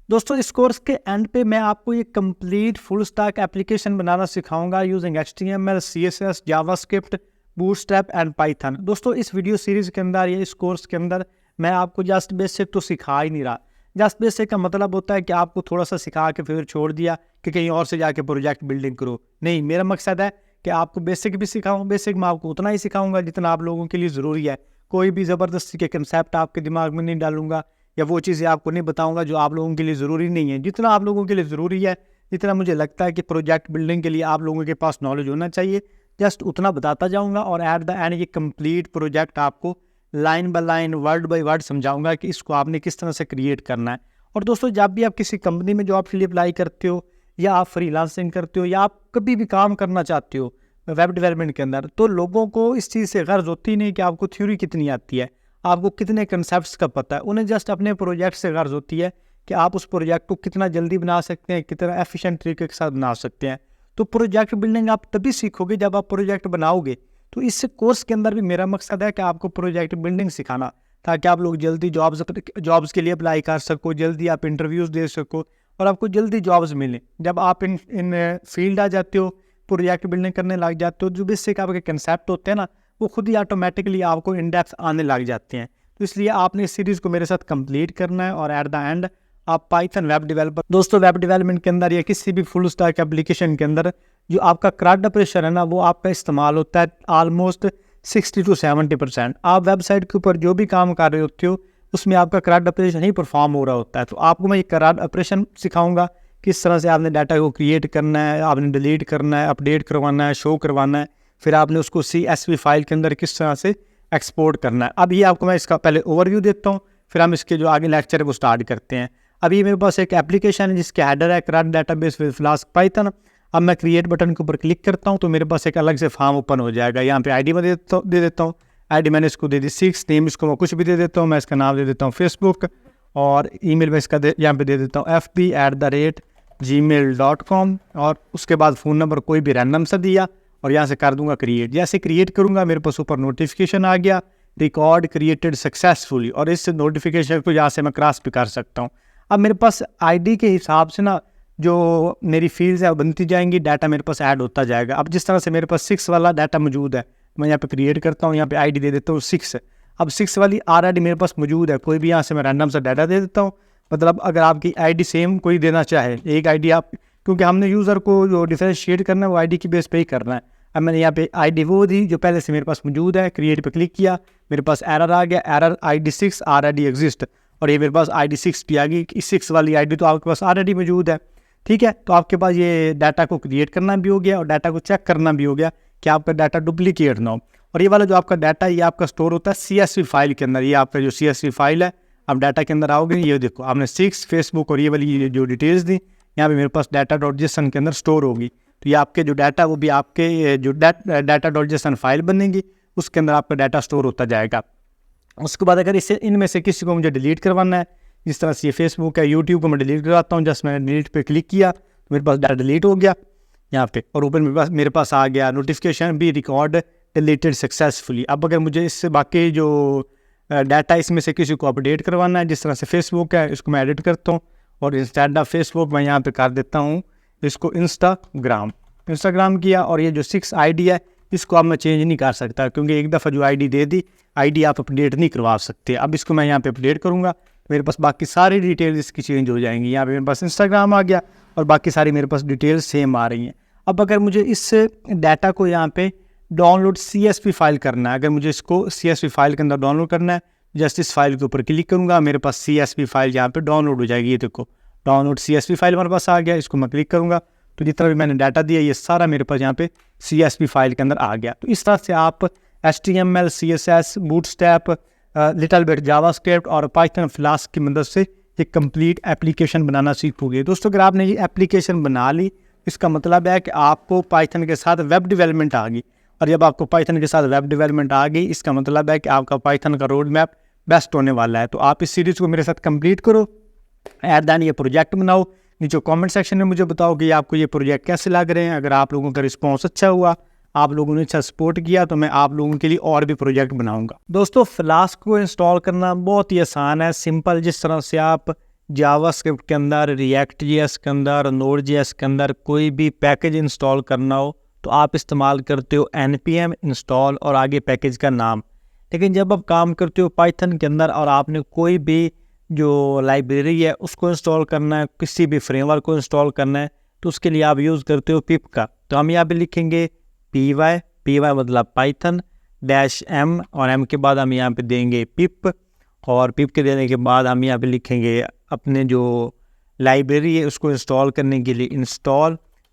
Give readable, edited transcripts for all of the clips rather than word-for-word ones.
दोस्तों इस कोर्स के एंड पे मैं आपको ये कंप्लीट फुल स्टैक एप्लीकेशन बनाना सिखाऊंगा using HTML, CSS, JavaScript, bootstrap and Python. दोस्तों इस वीडियो सीरीज के अंदर या इस कोर्स के अंदर मैं आपको जस्ट बेसिक तो सिखा ही नहीं रहा। जस्ट बेसिक का मतलब होता है कि आपको थोड़ा सा सिखा के फिर छोड़ दिया कि कहीं और से जाके प्रोजेक्ट बिल्डिंग करो। नहीं, मेरा मकसद है कि आपको बेसिक भी सिखाऊं। बेसिक मैं आपको उतना ही सिखाऊंगा जितना आप लोगों के लिए ज़रूरी है। कोई भी ज़बरदस्ती के कंसेप्ट आपके दिमाग में नहीं डालूंगा या वो चीज़ें आपको नहीं बताऊंगा जो आप लोगों के लिए ज़रूरी नहीं है। जितना आप लोगों के लिए ज़रूरी है, जितना मुझे लगता है कि प्रोजेक्ट बिल्डिंग के लिए आप लोगों के पास नॉलेज होना चाहिए, जस्ट उतना बताता जाऊंगा। और एट द एंड ये कंप्लीट प्रोजेक्ट आपको line by line, word by word समझाऊंगा कि इसको आपने किस तरह से क्रिएट करना है। और दोस्तों जब भी आप किसी कंपनी में जॉब के लिए अप्लाई करते हो या आप फ्रीलांसिंग करते हो या आप कभी भी काम करना चाहते हो वेब डेवलपमेंट के अंदर, तो लोगों को इस चीज़ से गर्ज होती नहीं कि आपको थ्योरी कितनी आती है, आपको कितने कंसेप्ट्स का पता है। उन्हें जस्ट अपने प्रोजेक्ट से गर्ज होती है कि आप उस प्रोजेक्ट को कितना जल्दी बना सकते हैं, कितना एफिशिएंट तरीके के साथ बना सकते हैं। तो प्रोजेक्ट बिल्डिंग आप तभी सीखोगे जब आप प्रोजेक्ट बनाओगे। तो इस कोर्स के अंदर भी मेरा मकसद है कि आपको प्रोजेक्ट बिल्डिंग सिखाना, ताकि आप लोग जल्दी जॉब्स के लिए अप्लाई कर सको, जल्दी आप इंटरव्यूज़ दे सको और आपको जल्दी जॉब्स मिलें। जब आप इन फील्ड आ जाते हो, प्रोजेक्ट बिल्डिंग करने लग जाते हो, जो बेसिक आपके कंसेप्ट होते हैं ना, वो खुद ही ऑटोमेटिकली आपको इन डेप्थ आने लग जाते हैं। तो इसलिए आपने इस सीरीज़ को मेरे साथ कंप्लीट करना है और एट द एंड आप पाइथन वेब डेवलपर। दोस्तों वेब डेवलपमेंट के अंदर या किसी भी फुल स्टैक एप्लीकेशन के अंदर जो आपका CRUD ऑपरेशन है ना, वो आपका इस्तेमाल होता है ऑलमोस्ट 60 to 70%। आप वेबसाइट के ऊपर जो भी काम कर रहे होते हो उसमें आपका CRUD ऑपरेशन ही परफॉर्म हो रहा होता है। तो आपको मैं ये CRUD ऑपरेशन सिखाऊंगा, किस तरह से आपने डाटा को क्रिएट करना है, आपने डिलीट करना है, अपडेट करवाना है, शो करवाना है, फिर आपने उसको CSV फाइल के अंदर किस तरह से एक्सपोर्ट करना है। अब ये आपको मैं इसका पहले ओवरव्यू देता हूँ, फिर हम इसके जो आगे लेक्चर है वो स्टार्ट करते हैं। अभी मेरे पास एक एप्लीकेशन है जिसके हेडर है CRUD database with flask Python. अब मैं क्रिएट बटन के ऊपर क्लिक करता हूँ तो मेरे पास एक अलग से फॉर्म ओपन हो जाएगा। यहाँ पे ID में दे देता हूँ। ID मैंने इसको दे दी 6, नेम इसको मैं कुछ भी दे देता हूँ। मैं इसका नाम दे देता हूँ फेसबुक और ईमेल में इसका यहाँ पे दे देता हूँ fb@gmail.com और उसके बाद फ़ोन नंबर कोई भी रैंडम सा दिया और यहाँ से कर दूंगा क्रिएट। जैसे क्रिएट करूँगा मेरे पास ऊपर नोटिफिकेशन आ गया, रिकॉर्ड क्रिएटेड सक्सेसफुली, और इस नोटिफिकेशन को यहाँ से मैं क्रॉस भी कर सकता हूँ। अब मेरे पास ID के हिसाब से ना जो मेरी फील्ड्स है वो बनती जाएंगी, डाटा मेरे पास ऐड होता जाएगा। अब जिस तरह से मेरे पास 6 वाला डाटा मौजूद है, मैं यहाँ पे क्रिएट करता हूँ, यहाँ पे ID दे देता हूँ 6। अब 6 वाली ऑलरेडी मेरे पास मौजूद है, कोई भी यहाँ से मैं रैंडम सा डाटा दे देता हूँ। मतलब अगर आपकी ID सेम कोई देना चाहे, एक ID आप, क्योंकि हमने यूज़र को जो डिफरेंशिएट करना है वो ID की बेस पे ही करना है। अब मैंने यहाँ पे ID वो दी जो पहले से मेरे पास मौजूद है, क्रिएट पे क्लिक किया, मेरे पास एरर आ गया, एरर ID 6 ऑलरेडी एग्जिस्ट, और ये मेरे पास ID 6 भी आ गई। 6 वाली ID तो आपके पास ऑलरेडी मौजूद है, ठीक है। तो आपके पास ये डाटा को क्रिएट करना भी हो गया और डाटा को चेक करना भी हो गया कि आपका डाटा डुप्लीकेट ना हो। और ये वाला जो आपका डाटा है ये आपका स्टोर होता है CSV फाइल के अंदर। ये आपका जो CSV फाइल है, आप डाटा के अंदर आओगे, ये देखो आपने 6 फेसबुक और ये वाली जो डिटेल्स दी यहाँ पे मेरे पास data.json के अंदर स्टोर होगी। तो ये आपके जो डाटा वो भी आपके जो data.json फाइल बनेगी, उसके अंदर आपका डाटा स्टोर होता जाएगा। उसके बाद अगर इससे इनमें से किसी को मुझे डिलीट करवाना है, जिस तरह से ये फेसबुक है, यूट्यूब को मैं डिलीट करवाता हूँ, जस्ट मैंने डिलीट पे क्लिक किया तो मेरे पास डाटा डिलीट हो गया यहाँ पे, और ऊपर मेरे पास आ गया नोटिफिकेशन भी, रिकॉर्ड डिलीटेड सक्सेसफुली। अब अगर मुझे इससे बाकी जो डाटा इसमें से किसी को अपडेट करवाना है, जिस तरह से फेसबुक है, इसको मैं एडिट करता हूँ और इंस्टेड ऑफ फेसबुक मैं यहाँ पे कर देता हूँ इसको इंस्टाग्राम किया। और ये जो 6 ID है इसको अब मैं चेंज नहीं कर सकता, क्योंकि एक दफ़ा जो ID दे दी, ID आप अपडेट नहीं करवा सकते। अब इसको मैं यहाँ पे अपडेट करूँगा, मेरे पास बाकी सारी डिटेल्स इसकी चेंज हो जाएंगी। यहाँ पे मेरे पास इंस्टाग्राम आ गया और बाकी सारी मेरे पास डिटेल्स सेम आ रही हैं। अब अगर मुझे इस डाटा को यहाँ पे डाउनलोड CSV फाइल करना है, अगर मुझे इसको CSV फाइल के अंदर डाउनलोड करना है, जस्ट इस फाइल के ऊपर क्लिक करूँगा, मेरे पास CSV फाइल यहाँ पे डाउनलोड हो जाएगी। ये देखो डाउनलोड CSV फाइल हमारे पास आ गया, इसको मैं क्लिक करूँगा तो जितना भी मैंने डाटा दिया ये सारा मेरे पास यहाँ पे CSV फाइल के अंदर आ गया। तो इस तरह से आप HTML, CSS, bootstrap, little bit JavaScript और पाइथन फ्लास्क की मदद से ये कंप्लीट एप्लीकेशन बनाना सीखोगे। दोस्तों अगर आपने ये एप्लीकेशन बना ली, इसका मतलब है कि आपको पाइथन के साथ वेब डेवलपमेंट आ गई, और जब आपको पाइथन के साथ वेब डेवलपमेंट आ गई, इसका मतलब है कि आपका पाइथन का रोड मैप बेस्ट होने वाला है। तो आप इस सीरीज़ को मेरे साथ कंप्लीट करो, एट दैन ये प्रोजेक्ट बनाओ। नीचे कमेंट सेक्शन में मुझे बताओ कि आपको ये प्रोजेक्ट कैसे लग रहे हैं। अगर आप लोगों का रिस्पॉन्स अच्छा हुआ, आप लोगों ने अच्छा सपोर्ट किया, तो मैं आप लोगों के लिए और भी प्रोजेक्ट बनाऊंगा। दोस्तों फ्लास्क को इंस्टॉल करना बहुत ही आसान है, सिंपल। जिस तरह से आप जावास्क्रिप्ट के अंदर, रिएक्ट जेएस के अंदर, नोड जेएस के अंदर कोई भी पैकेज इंस्टॉल करना हो तो आप इस्तेमाल करते हो npm इंस्टॉल और आगे पैकेज का नाम। लेकिन जब आप काम करते हो पाइथन के अंदर और आपने कोई भी जो लाइब्रेरी है उसको इंस्टॉल करना है, किसी भी फ्रेमवर्क को इंस्टॉल करना है, तो उसके लिए आप यूज़ करते हो पिप का। तो हम यहाँ पे लिखेंगे py मतलब पाइथन -m और m के बाद हम यहाँ पे देंगे पिप, और पिप के देने के बाद हम यहाँ पे लिखेंगे अपने जो लाइब्रेरी है उसको इंस्टॉल करने के लिए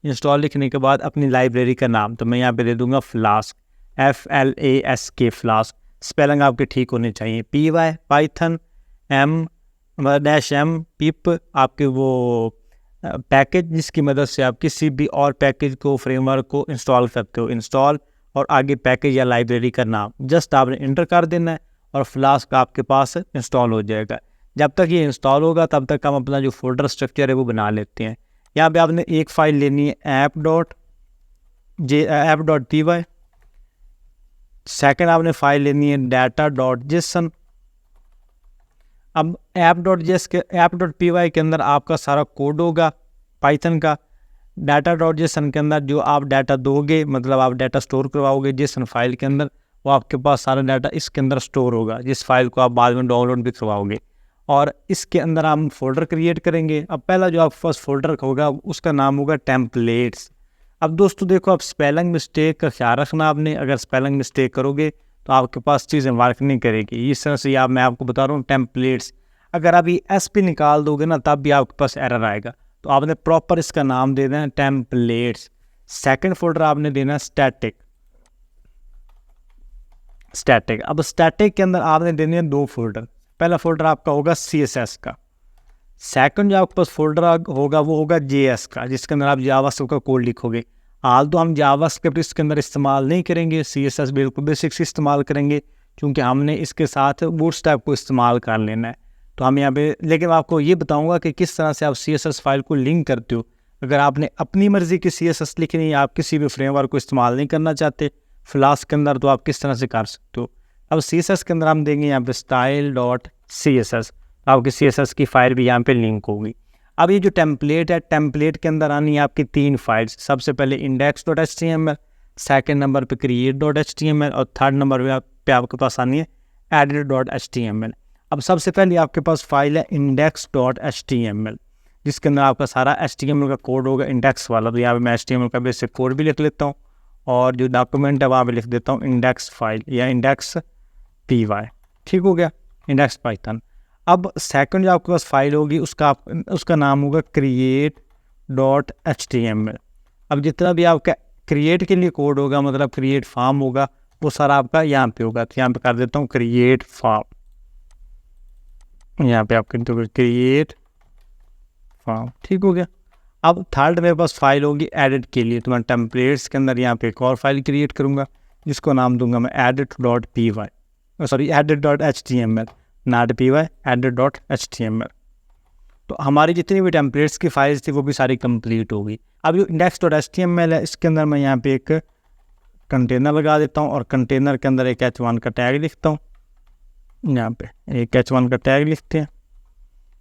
इंस्टॉल लिखने के बाद अपनी लाइब्रेरी का नाम, तो मैं यहाँ पे दे दूँगा फ्लास्क, FLASK फ्लास्क। स्पेलिंग आपके ठीक होने चाहिए, py पाइथन -m पिप आपके वो पैकेज जिसकी मदद से आप किसी भी और पैकेज को, फ्रेमवर्क को इंस्टॉल करते हो, इंस्टॉल और आगे पैकेज या लाइब्रेरी का नाम जस्ट आपने इंटर कर देना है और फ्लास्क आपके पास इंस्टॉल हो जाएगा। जब तक ये इंस्टॉल होगा तब तक हम अपना जो फोल्डर स्ट्रक्चर है वो बना लेते हैं। यहाँ पे आपने एक फ़ाइल लेनी है app.py, सेकंड आपने फ़ाइल लेनी है data.json। अब app.py के अंदर आपका सारा कोड होगा पाइथन का। data.json के अंदर जो आप डाटा दोगे, मतलब आप डाटा स्टोर करवाओगे जेसन फाइल के अंदर, वो आपके पास सारा डाटा इसके अंदर स्टोर होगा, जिस फाइल को आप बाद में डाउनलोड भी करवाओगे। और इसके अंदर हम फोल्डर क्रिएट करेंगे। अब पहला जो आपके पास फोल्डर होगा उसका नाम होगा टेम्पलेट्स। अब दोस्तों देखो, आप स्पेलिंग मिस्टेक का ख्याल रखना आपने, अगर स्पेलिंग मिस्टेक करोगे तो आपके पास चीज़ें वर्क नहीं करेगी। इस तरह से मैं आपको बता रहा हूँ टेम्पलेट्स, अगर आप ये SP निकाल दोगे ना तब भी आपके पास एरर आएगा। तो आपने प्रॉपर इसका नाम दे देना है टेम्पलेट्स। सेकंड फोल्डर आपने देना है स्टैटिक। अब स्टैटिक के अंदर आपने देने हैं 2 फोल्डर। पहला फोल्डर आपका होगा CSS का, सेकंड जो आपके पास फोल्डर होगा वो होगा JS का, जिसके अंदर आप जावास्क्रिप्ट का कोड लिखोगे। हाल तो हम जावास्क्रिप्ट इसके अंदर इस्तेमाल नहीं करेंगे, CSS बिल्कुल बेसिक्स इस्तेमाल करेंगे, क्योंकि हमने इसके साथ बूटस्ट्रैप को इस्तेमाल कर लेना है। तो हम यहाँ पे, लेकिन आपको ये बताऊंगा कि किस तरह से आप CSS फाइल को लिंक करते हो। अगर आपने अपनी मर्जी की CSS लिखनी है, आप किसी भी फ्रेमवर्क को इस्तेमाल नहीं करना चाहते फ्लास्क के अंदर, तो आप किस तरह से कर सकते हो। अब CSS के अंदर हम देंगे यहाँ पे style.css, आपकी CSS की फाइल भी यहाँ पे लिंक होगी। अब ये जो टेम्पलेट है, टेम्पलेट के अंदर आनी है आपकी 3 फाइल्स। सबसे पहले index.html, सेकंड नंबर पे create.html और थर्ड नंबर पे आपके पास आनी है edit.html। अब सबसे पहले आपके पास फाइल है index.html, जिसके अंदर आपका सारा HTML का कोड होगा इंडेक्स वाला। तो यहाँ पे मैं HTML का बेसिक कोड भी लिख लेता हूँ और जो डॉक्यूमेंट है वहाँ पे लिख देता हूँ इंडेक्स फाइल या इंडेक्स py। ठीक हो गया, इंडेक्स पाइथन। अब सेकंड जो आपके पास फाइल होगी उसका नाम होगा create.html। अब जितना भी आपका क्रिएट के लिए कोड होगा, मतलब क्रिएट फॉर्म होगा, वो सारा आपका यहाँ पे होगा। तो यहाँ पे कर देता हूँ क्रिएट फॉर्म, यहाँ पे आपके क्रिएट फॉर्म। ठीक हो गया। अब थर्ड मेरे पास फाइल होगी एडिट के लिए, तो मैं टेम्पलेट्स के अंदर यहाँ पे एक और फाइल क्रिएट करूँगा जिसको नाम दूंगा मैं edit.html, नॉट py, edit.html। तो हमारी जितनी भी टेम्पलेट्स की फाइल्स थी वो भी सारी कंप्लीट होगी। अब जो index.html है इसके अंदर मैं यहाँ पे एक कंटेनर लगा देता हूँ और कंटेनर के अंदर एक h1 का टैग लिखता हूँ। यहाँ पे एक h1 का टैग लिखते हैं,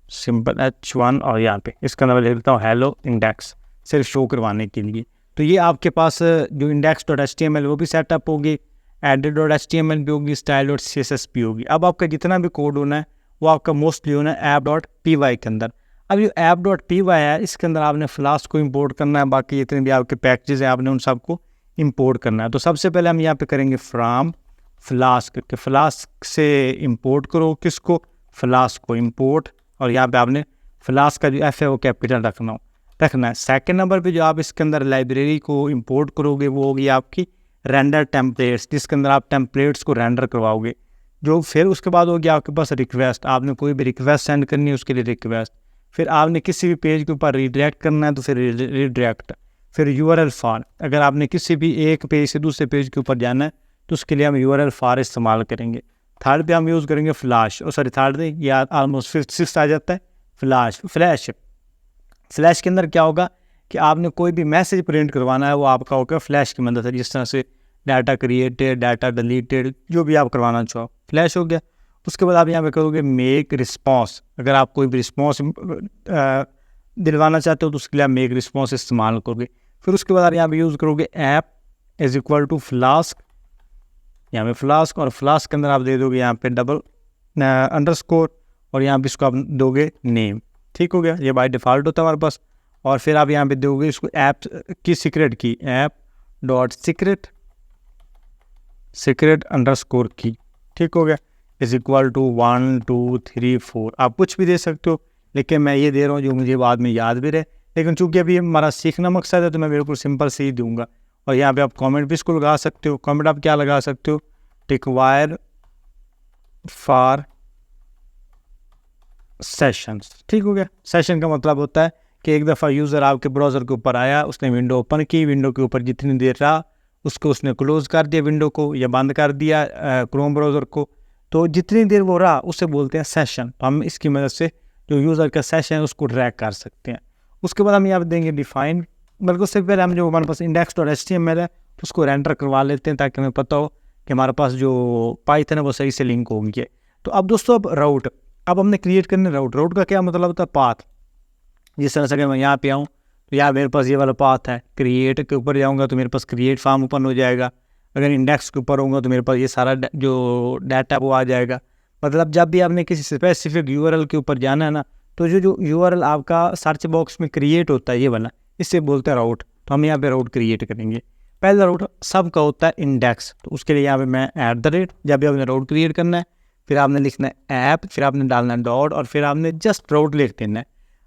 सिंपल h1, और यहाँ पे इसके अंदर लिख देता हूँ हेलो इंडेक्स, सिर्फ शो करवाने के लिए। तो ये आपके पास जो index.html वो भी सेटअप होगी, edit.html भी होगी, style.css भी होगी। अब आपका जितना भी कोड होना है वो आपका मोस्टली होना है app.py के अंदर। अब ये app.py है, इसके अंदर आपने फ्लास्क को इंपोर्ट करना है, बाकी जितने भी आपके पैकेजेस हैं आपने उन सबको इंपोर्ट करना है। तो सबसे पहले हम यहाँ पे करेंगे फ्रॉम फ्लास्क, के फ्लास्क से इंपोर्ट करो किसको, फ्लास्क को इंपोर्ट, और यहाँ पे आपने फ्लास्क का जो F है वो कैपिटल रखना है। सेकंड नंबर पे जो आप इसके अंदर लाइब्रेरी को इंपोर्ट करोगे वो होगी आपकी रेंडर टेम्पलेट्स, जिसके अंदर आप टेम्पलेट्स को रेंडर करवाओगे। जो फिर उसके बाद होगी आपके पास रिक्वेस्ट, आपने कोई भी रिक्वेस्ट सेंड करनी है उसके लिए रिक्वेस्ट, फिर आपने किसी भी पेज के ऊपर रीडायरेक्ट करना है तो फिर रीडायरेक्ट, फिर URL फॉर, अगर आपने किसी भी एक पेज से दूसरे पेज के ऊपर जाना है तो उसके लिए हम URL फॉर इस्तेमाल करेंगे। थर्ड पे हम यूज़ करेंगे फ्लैश, थर्ड या ऑलमोस्ट फिफ्थ आ जाता है फ्लैश के अंदर क्या होगा कि आपने कोई भी मैसेज प्रिंट करवाना है वो आपका होगा फ्लैश की मदद से, जिस तरह से डाटा क्रिएटेड, डाटा डिलीटेड, जो भी आप करवाना चाहो फ्लैश हो गया। उसके बाद आप यहाँ पे करोगे मेक रिस्पॉन्स। अगर आप कोई भी रिस्पॉन्स दिलवाना चाहते हो तो उसके लिए आप मेक रिस्पॉन्स इस्तेमाल करोगे। फिर उसके बाद आप यहाँ पे यूज़ करोगे app is equal to flask, यहाँ पे फ्लास्क, और फ्लास्क के अंदर आप दे दोगे यहाँ पे डबल अंडरस्कोर, और यहाँ पे इसको आप दोगे नेम। ठीक हो गया, ये बाय डिफ़ॉल्ट होता है हमारे पास। और फिर आप यहाँ पे दोगे इसको ऐप की सीक्रेट की, ऐप डॉट सीक्रेट अंडरस्कोर की। ठीक हो गया, इज इक्वल टू 1 2 3 4। आप कुछ भी दे सकते हो, लेकिन मैं ये दे रहा हूँ जो मुझे बाद में याद भी रहे। लेकिन चूंकि अभी हमारा सीखना मकसद है तो मैं बिल्कुल सिंपल से ही दूंगा। और यहाँ पे आप कमेंट भी इसको लगा सकते हो। कमेंट आप क्या लगा सकते हो, रिक्वायर फॉर सेशंस। ठीक हो गया, सेशन का मतलब होता है कि एक दफ़ा यूज़र आपके ब्राउज़र के ऊपर आया, उसने विंडो ओपन की, विंडो के ऊपर जितनी देर रहा उसको उसने क्लोज़ कर दिया विंडो को, या बंद कर दिया क्रोम ब्राउज़र को, तो जितनी देर वो रहा उसे बोलते हैं सेशन। तो हम इसकी मदद से जो यूज़र का सेशन है उसको ट्रैक कर सकते हैं। उसके बाद हम यहाँ पर देंगे डिफ़ाइन, बल्कि उससे पहले हम जो हमारे पास index.html है उसको रेंडर करवा लेते हैं, ताकि हमें पता हो कि हमारे पास जो पाइथन है वो सही से लिंक हो गई है। तो अब दोस्तों, अब राउट, अब हमने क्रिएट करने राउट का क्या मतलब होता है, पाथ। जिस तरह से अगर मैं यहाँ पे आऊँ तो यहाँ मेरे पास ये वाला पाथ है, क्रिएट के ऊपर जाऊँगा तो मेरे पास क्रिएट फॉर्म ओपन हो जाएगा। अगर इंडेक्स के ऊपर होऊंगा तो मेरे पास ये सारा जो डाटा वो आ जाएगा। मतलब जब भी आपने किसी स्पेसिफिक यूआरएल के ऊपर जाना है ना, तो जो यूआरएल आपका सर्च बॉक्स में क्रिएट होता है ये वाला, इससे बोलते हैं राउट। तो हम यहाँ पे राउट क्रिएट करेंगे। पहला राउट सबका होता है इंडेक्स, तो उसके लिए यहाँ पे मैं @ जब भी आपने राउट क्रिएट करना है, फिर आपने लिखना है ऐप, फिर आपने डालना है डॉट, और फिर आपने जस्ट राउट लिख देना है।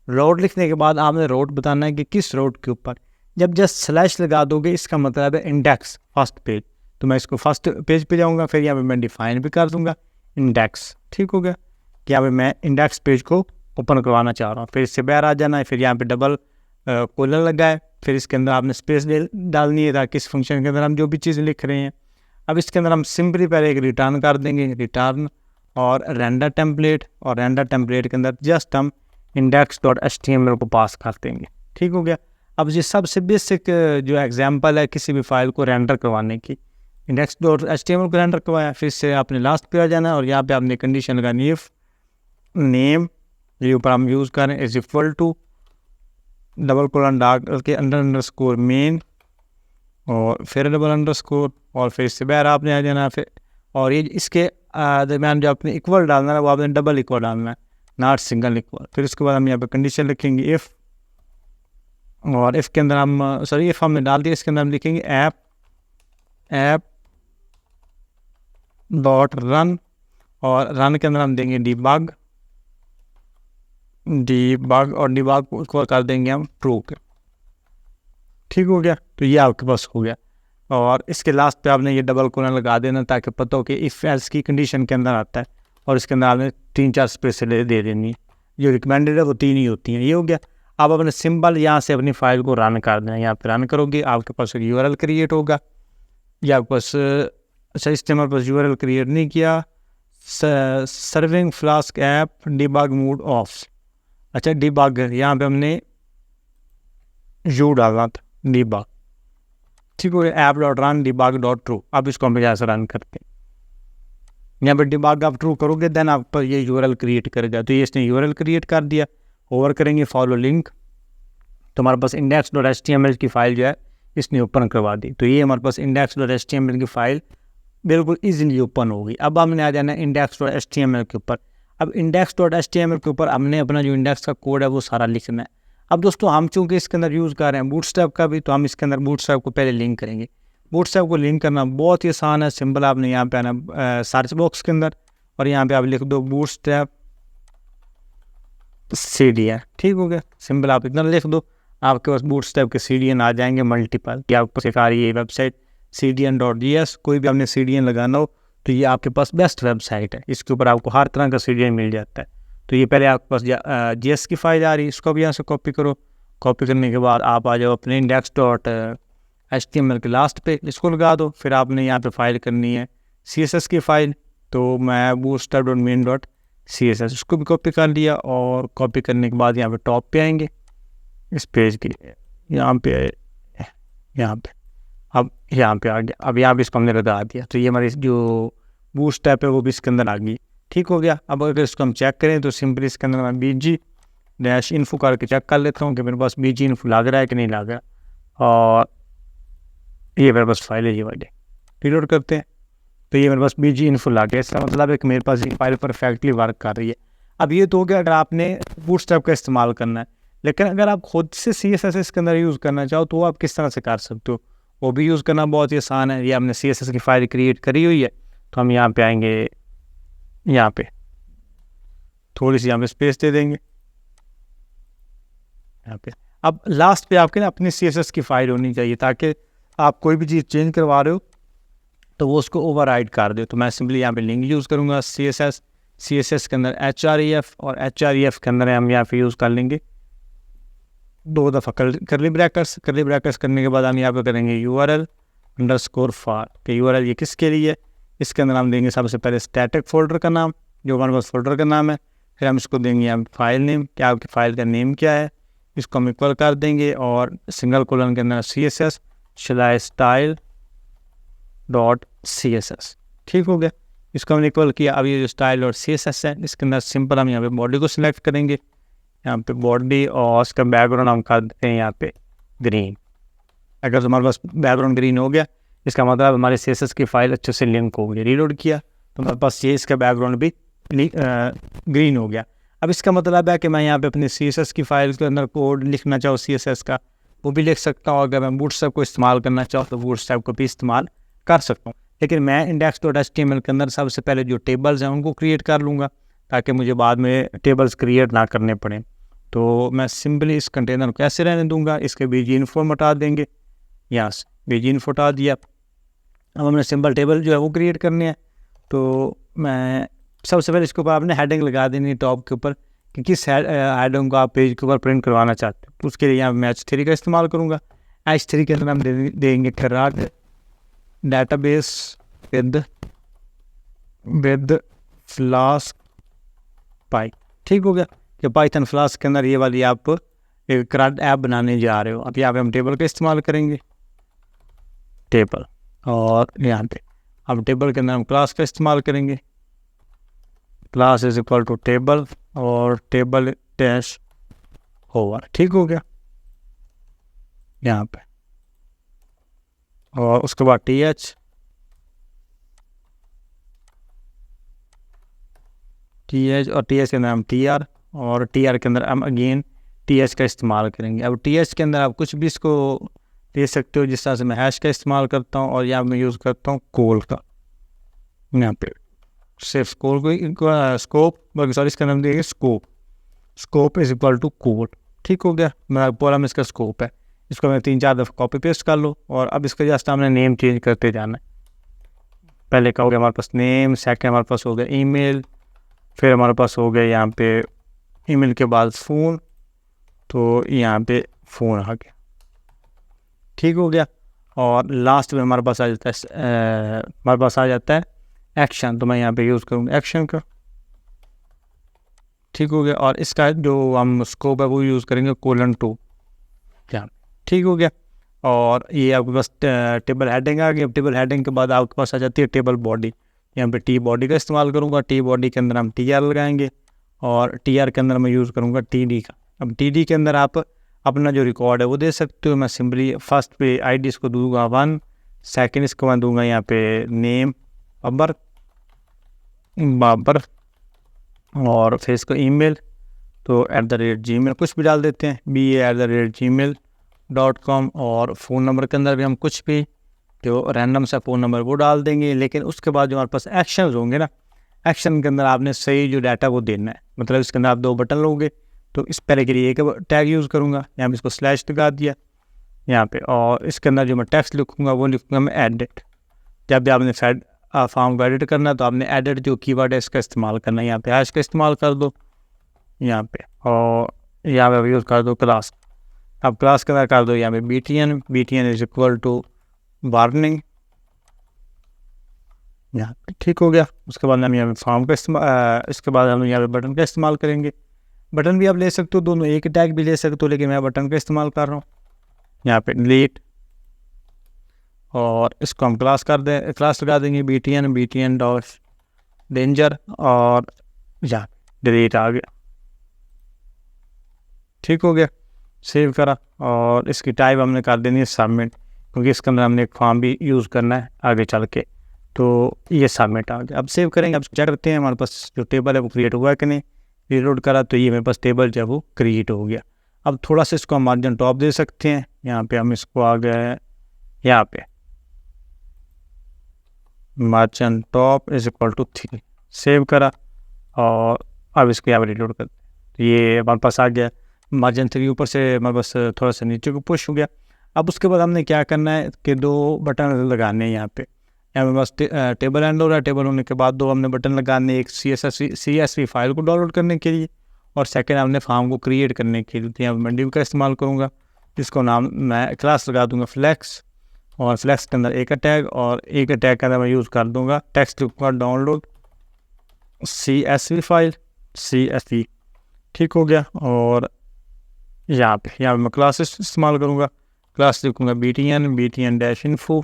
राउट लिखने के बाद आपने राउट बताना है कि किस राउट के ऊपर। जब जस्ट स्लैश लगा दोगे इसका मतलब है इंडेक्स, फर्स्ट पेज। तो मैं इसको फर्स्ट पेज पे जाऊँगा, फिर यहाँ पे मैं डिफाइन भी कर दूँगा इंडेक्स। ठीक हो गया, कि यहाँ पे मैं इंडेक्स पेज को ओपन करवाना चाह रहा हूँ। फिर इससे बाहर आ जाना है, फिर यहाँ पे डबल कोलन लगा है, फिर इसके अंदर आपने स्पेस डालनी है ताकि इस फंक्शन के अंदर हम जो भी चीज़ लिख रहे हैं। अब इसके अंदर हम सिंपली पहले एक रिटर्न कर देंगे, रिटर्न और रेंडर टेम्पलेट, और रेंडर टेम्पलेट के अंदर जस्ट हम index.html को पास कर देंगे। ठीक हो गया। अब ये सबसे बेसिक जो एग्जांपल है किसी भी फाइल को रेंडर करवाने की, index.html को रेंडर करवाया, फिर से आपने लास्ट पे आ जाना है और यहाँ पे आपने कंडीशन लगानी है नेम, ये ऊपर हम यूज़ करें is equal to double colon डाल के अंडरस्कोर मेन, और फिर डबल अंडरस्कोर, और फिर इससे बाहर आपने आ जाना। फिर और ये इसके दरम्यान जो आपने इक्वल डालना है वो आपने डबल इक्वल डालना है, नॉट सिंगल इक्वल। फिर उसके बाद हम यहाँ पे कंडीशन लिखेंगे इफ़, और इफ़ के अंदर हम इफ़ हमने डाल दिया, इसके अंदर हम लिखेंगे ऐप डॉट रन, और रन के अंदर हम देंगे डिबग, और डिबग को कर देंगे हम ट्रू के। ठीक हो गया, तो ये आपके पास हो गया। और इसके लास्ट पे आपने ये डबल कोलन लगा देना ताकि पता हो कि इफ़ एल्स की कंडीशन के अंदर आता है, और इसके अंदर आपने 3-4 स्पेस दे देनी है। जो रिकमेंडेड है वो 3 ही होती हैं। ये हो गया। आप अपने सिंबल यहाँ से अपनी फाइल को रन कर देना। यहाँ पे रन करोगे आपके पास एक यूआरएल क्रिएट होगा। ये आपके पास अच्छा, इस टाइम पास यूआरएल क्रिएट नहीं किया, serving flask app debug mode of. अच्छा, डिबग यहाँ पे हमने यू डालना था, डिबग। ठीक हो गया, app dot run debug dot true. अब इसको हम यहाँ से रन करते हैं। यहाँ पर डिबग आप ट्रू करोगे देन आप पर ये यूआरएल क्रिएट करेगा। तो ये इसने यूआरएल क्रिएट कर दिया। ओवर करेंगे फॉलो लिंक, तो हमारे पास index.html की फ़ाइल जो है इसने ओपन करवा दी। तो ये हमारे पास index.html की फ़ाइल बिल्कुल ईजिली ओपन होगी। अब हमने आ जाना है index.html के ऊपर। अब index.html के ऊपर हमने अपना जो इंडेक्स का कोड है वो सारा लिखना है। अब दोस्तों हम चूँकि इसके अंदर यूज़ कर रहे हैं बूटस्ट्रैप का भी, तो हम इसके अंदर बूटस्ट्रैप को पहले लिंक करेंगे। बूटस्ट्रैप को लिंक करना बहुत ही आसान है, सिंपल। आपने यहाँ पे आना सर्च बॉक्स के अंदर, और यहाँ पे आप लिख दो बूटस्ट्रैप CDN। ठीक हो गया, सिंपल। आप इतना लिख दो, आपके पास बूटस्ट्रैप के CDN आ जाएंगे मल्टीपल। कि आपको सिखा रही है वेबसाइट cdn.js। कोई भी आपने CDN लगाना हो तो ये आपके पास बेस्ट वेबसाइट है। इसके ऊपर आपको हर तरह का CDN मिल जाता है। तो ये पहले आपके पास JS की फाइल आ रही है, इसको भी यहाँ से कॉपी करो। कॉपी करने के बाद आप आ जाओ अपने index.html के लास्ट पे, इसको लगा दो। फिर आपने यहाँ पे फाइल करनी है CSS की फ़ाइल, तो मैं bootstrap.main.css उसको भी कॉपी कर लिया। और कॉपी करने के बाद यहाँ पे टॉप पे आएंगे इस पेज के, यहाँ पे अब यहाँ पे आ गया। अब यहाँ पे इसको हमने लगा दिया, तो ये हमारी जो बूटस्ट्रैप है वो भी इसके अंदर आ गई। ठीक हो गया। अब अगर इसको हम चेक करें तो सिंपली इसके अंदर मैं bg-info करके चेक कर लेता हूँ कि मेरे पास bg-info लग रहा है कि नहीं लग रहा। और ये मेरे पास फाइल है, ये वाली रीलोड करते हैं तो ये मेरे पास bg-info लग गया। इसका मतलब है कि मेरे पास ये फाइल परफेक्टली वर्क कर रही है। अब ये तो हो गया अगर आपने बूटस्ट्रैप का इस्तेमाल करना है, लेकिन अगर आप खुद से CSS इसके अंदर यूज़ करना चाहो तो आप किस तरह से कर सकते हो, वो भी यूज़ करना बहुत ही आसान है। ये हमने CSS की फाइल क्रिएट करी हुई है, तो हम यहाँ पे आएंगे, यहाँ पे थोड़ी सी यहाँ पे स्पेस दे देंगे यहाँ पे। अब लास्ट पे आपके ना अपनी CSS की फाइल होनी चाहिए, ताकि आप कोई भी चीज़ चेंज करवा रहे हो तो वो उसको ओवरराइड कर दे। तो मैं सिंपली यहाँ पे लिंक यूज़ करूँगा CSS के अंदर href, और href के अंदर हम यहाँ पे यूज़ कर लेंगे 2 दफ़ा करली ब्रैकेट्स करने के बाद हम यहाँ पे करेंगे URL_var के URL ये किसके लिए है। इसके अंदर हम देंगे सबसे पहले स्टैटिक फोल्डर का नाम, जो हमारे पास फोल्डर का नाम है। फिर हम इसको देंगे यहाँ फाइल नेम, क्या आपकी फ़ाइल का नेम क्या है, इसको हम इक्वल कर देंगे। और सिंगल कोलन के अंदर CSS style.css, ठीक हो गया। इसको हमने इक्वल किया। अब ये जो स्टाइल और CSS है, इसके अंदर सिंपल हम यहाँ पे बॉडी को सिलेक्ट करेंगे, यहाँ पे बॉडी, और इसका बैकग्राउंड हम कर देते हैं यहाँ पे ग्रीन। अगर हमारे पास बैकग्राउंड ग्रीन हो गया, इसका मतलब हमारे CSS की फ़ाइल अच्छे से लिंक हो गई। रीलोड किया तो हमारे पास ये इसका बैकग्राउंड भी ग्रीन हो गया। अब इसका मतलब है कि मैं यहाँ पे अपने CSS की फ़ाइल के अंदर कोड लिखना चाहूँ CSS का, वो भी लिख सकता हूँ। अगर मैं बूटस्ट्रैप को इस्तेमाल करना चाहूँ तो बूटस्ट्रैप को भी इस्तेमाल कर सकता हूँ। लेकिन मैं index.html के अंदर सबसे पहले जो टेबल्स हैं उनको क्रिएट कर लूँगा, ताकि मुझे बाद में टेबल्स क्रिएट ना करने पड़े। तो मैं सिंपली इस कंटेनर को ऐसे रहने दूँगा, इसके bg-info हटा देंगे, यहाँ से bg-info हटा दिया। अब हमने सिंपल टेबल जो है वो क्रिएट करने हैं। तो मैं सबसे पहले इसके ऊपर आपने हेडिंग लगा देनी टॉप के ऊपर कि किस हेडिंग को आप पेज के ऊपर प्रिंट करवाना चाहते हो। उसके लिए यहाँ मैं H3 का इस्तेमाल करूँगा। H3 के अंदर हम देंगे खराट डेटाबेस विद फ्लास्क पाई, ठीक हो गया। कि पाइथन फ्लास्क के अंदर ये वाली आप एक कराट ऐप बनाने जा रहे हो। अब यहाँ पे हम टेबल का इस्तेमाल करेंगे, टेबल, और यहाँ पे अब टेबल के अंदर हम क्लास का इस्तेमाल करेंगे। Class is equal to table और टेबल डैश ओवर, ठीक हो गया यहाँ पे। और उसके बाद th और th के अंदर हम tr, और tr के अंदर हम अगेन th का इस्तेमाल करेंगे। अब th के अंदर आप कुछ भी इसको दे सकते हो, जिस तरह से मैं हैश का इस्तेमाल करता हूँ, और यहाँ मैं यूज़ करता हूँ कोल का। यहाँ पे सिर्फ कोल को स्कोप, बल्कि सॉरी इसका नाम देंगे स्कोप इज इक्वल टू कोल, ठीक हो गया। मेरा पूरा में इसका स्कोप है। इसको मैं 3-4 दफ़ा कॉपी पेस्ट कर लो, और अब इसका जस्ट हमने नेम चेंज करते जाना है। पहले का हो गया हमारे पास नेम, सेकंड हमारे पास हो गया ईमेल, फिर हमारे पास हो गया यहाँ पे ईमेल के बाद फ़ोन, तो यहाँ पे फ़ोन आ गया, ठीक हो गया। और लास्ट में हमारे पास आ जाता है एक्शन, तो मैं यहाँ पे यूज़ करूँगा एक्शन का, ठीक हो गया। और इसका जो हम स्कोप है वो यूज़ करेंगे :2, क्या, ठीक हो गया। और ये आपके पास टेबल हेडिंग आ गई। अब टेबल हेडिंग के बाद आपके पास आ जाती है टेबल बॉडी। यहाँ पे टी बॉडी का इस्तेमाल करूँगा। टी बॉडी के अंदर हम tr लगाएंगे, और tr के अंदर मैं यूज़ करूँगा td का। अब td के अंदर आप अपना जो रिकॉर्ड है वो दे सकते हो। मैं सिंपली फर्स्ट पे id इसको दूंगा 1, सेकंड इसको मैं दूंगा यहाँ पे नेम बाबर, और फिर इसको ईमेल तो @gmail कुछ भी डाल देते हैं, ba@gmail.com। और फ़ोन नंबर के अंदर भी हम कुछ भी जो रैंडम सा फ़ोन नंबर वो डाल देंगे। लेकिन उसके बाद जो हमारे पास एक्शंस होंगे ना, एक्शन के अंदर आपने सही जो डाटा वो देना है। मतलब इसके अंदर आप 2 बटन लोगे, तो इस पहले के लिए एक टैग यूज़ करूँगा, यहाँ पे इसको स्लैश लगा दिया यहाँ पे, और इसके अंदर जो मैं टेक्स्ट लिखूँगा वो लिखूँगा मैं एडिट। जब भी आपने फॉर्म को एडिट करना है तो आपने एडिट जो कीवर्ड है इसका इस्तेमाल करना है। यहाँ पे हैश का इस्तेमाल कर दो यहाँ पे, और यहाँ पे यूज़ कर दो क्लास। अब क्लास के अंदर कर दो यहाँ पे btn is equal to warning, यहाँ पे, ठीक हो गया। उसके बाद हम यहाँ पे फॉर्म का इस्तेमाल, इसके बाद हम यहाँ पे बटन का इस्तेमाल करेंगे। बटन भी आप ले सकते हो, दोनों एक टैग भी ले सकते हो, लेकिन मैं बटन का इस्तेमाल कर रहा हूँ। यहाँ पे डिलीट, और इसको हम क्लास लगा देंगे btn डॉट डेंजर और यहाँ डिलीट आ गया। ठीक हो गया, सेव करा और इसकी टाइप हमने कर देनी है सबमिट, क्योंकि इसके अंदर हमने एक फॉर्म भी यूज़ करना है आगे चल के। तो ये सबमिट आ गया। अब सेव करेंगे, अब चेक करते हैं हमारे पास जो टेबल है वो क्रिएट हुआ है कि नहीं। रीलोड करा तो ये मेरे पास टेबल जो है वो क्रिएट हो गया। अब थोड़ा सा इसको हम मार्जिन टॉप दे सकते हैं। यहाँ पे हम इसको आ गए, यहाँ पे margin top is equal to 3, save करा और अब इसको यहाँ पर रीलोड करते हैं तो ये हमारे पास आ गया। मार्जिन 3 ऊपर से हमारे पास थोड़ा सा नीचे को पुश हो गया। अब उसके बाद हमने क्या करना है कि 2 बटन लगाने हैं यहाँ पे। यहाँ पे बस टेबल एंड हो रहा है, टेबल होने के बाद 2 हमने बटन लगाने, एक CSV फाइल को डाउनलोड करने के लिए और सेकंड हमने फॉर्म को क्रिएट करने के लिए। तो यहाँ पर मैं div का इस्तेमाल करूँगा, जिसको नाम मैं क्लास लगा दूँगा फ्लैक्स, और फ्लैक्स के अंदर एक टैग और एक टैग के अंदर मैं यूज़ कर दूँगा टेक्स्ट का डाउनलोड CSV फाइल CSV। ठीक हो गया। और यहाँ पे मैं क्लासेस इस्तेमाल करूँगा, क्लास लिखूँगा btn-info।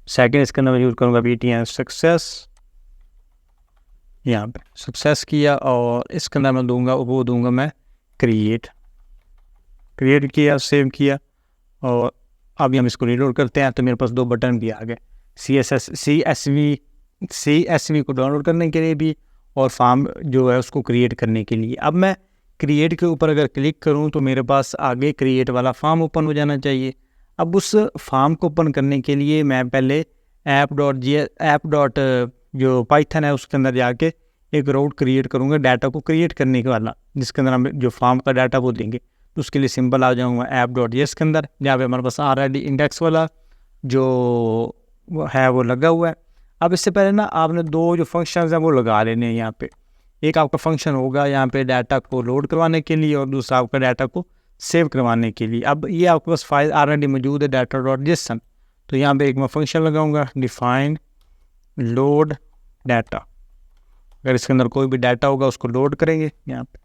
सेकंड इसके अंदर मैं यूज़ करूँगा btn सक्सेस। यहाँ पे सक्सेस किया और इसके अंदर मैं दूंगा मैं क्रिएट किया, सेव किया और अभी हम इसको रीलोड करते हैं तो मेरे पास 2 बटन भी आ गए, CSV को डाउनलोड करने के लिए भी और फॉर्म जो है उसको क्रिएट करने के लिए। अब मैं क्रिएट के ऊपर अगर क्लिक करूं तो मेरे पास आगे क्रिएट वाला फॉर्म ओपन हो जाना चाहिए। अब उस फॉर्म को ओपन करने के लिए मैं पहले ऐप जो पाइथन है उसके अंदर जाके एक रोड क्रिएट करूँगा डाटा को क्रिएट करने के वाला, जिसके अंदर हम जो फॉर्म का डाटा वो देंगे। तो उसके लिए सिंपल आ जाऊँगा app.js के अंदर, जहाँ पे हमारे पास ऑलरेडी इंडेक्स वाला जो है वो लगा हुआ है। अब इससे पहले ना आपने 2 जो फंक्शंस हैं वो लगा लेने हैं यहाँ पे। एक आपका फंक्शन होगा यहाँ पे डाटा को लोड करवाने के लिए और दूसरा आपका डाटा को सेव करवाने के लिए। अब ये आपके पास फाइल ऑलरेडी मौजूद है data.json, तो यहाँ पे एक मैं फंक्शन लगाऊंगा डिफाइन लोड डाटा। अगर इसके अंदर कोई भी डाटा होगा उसको लोड करेंगे यहाँ पे,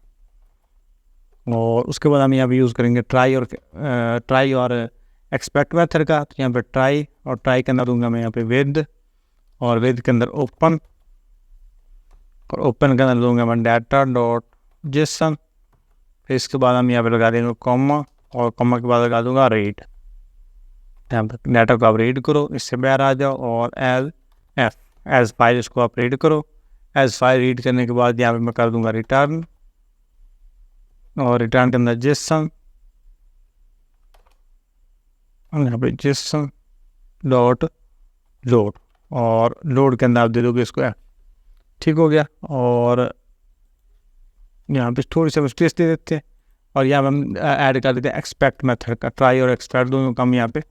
और उसके बाद हम यहाँ पे यूज़ करेंगे ट्राई और एक्सपेक्ट मेथड का। तो यहाँ पे ट्राई के अंदर दूंगा मैं यहाँ पे विद, और विद के अंदर ओपन, और ओपन के अंदर दूंगा मैं data.json। फिर इसके बाद हम यहाँ पे लगा देंगे कॉमा, और कॉमा के बाद लगा दूंगा रीड। यहाँ पर डाटा को आप रीड करो, इससे बाहर आ जाओ और एज फाइल इसको आप रीड करो। एज फाइल रीड करने के बाद यहाँ पे मैं कर दूंगा रिटर्न, और रिटर्न के अंदर जेसन, यहाँ पे जेसन डॉट लोड, और लोड के अंदर आप दे दोगे इसको ठीक हो गया। और यहाँ पे थोड़ी सी स्पेस दे देते हैं और यहाँ पे हम ऐड कर देते हैं एक्सपेक्ट मेथड का। ट्राई और एक्सपेक्ट दोनों का हम यहाँ पे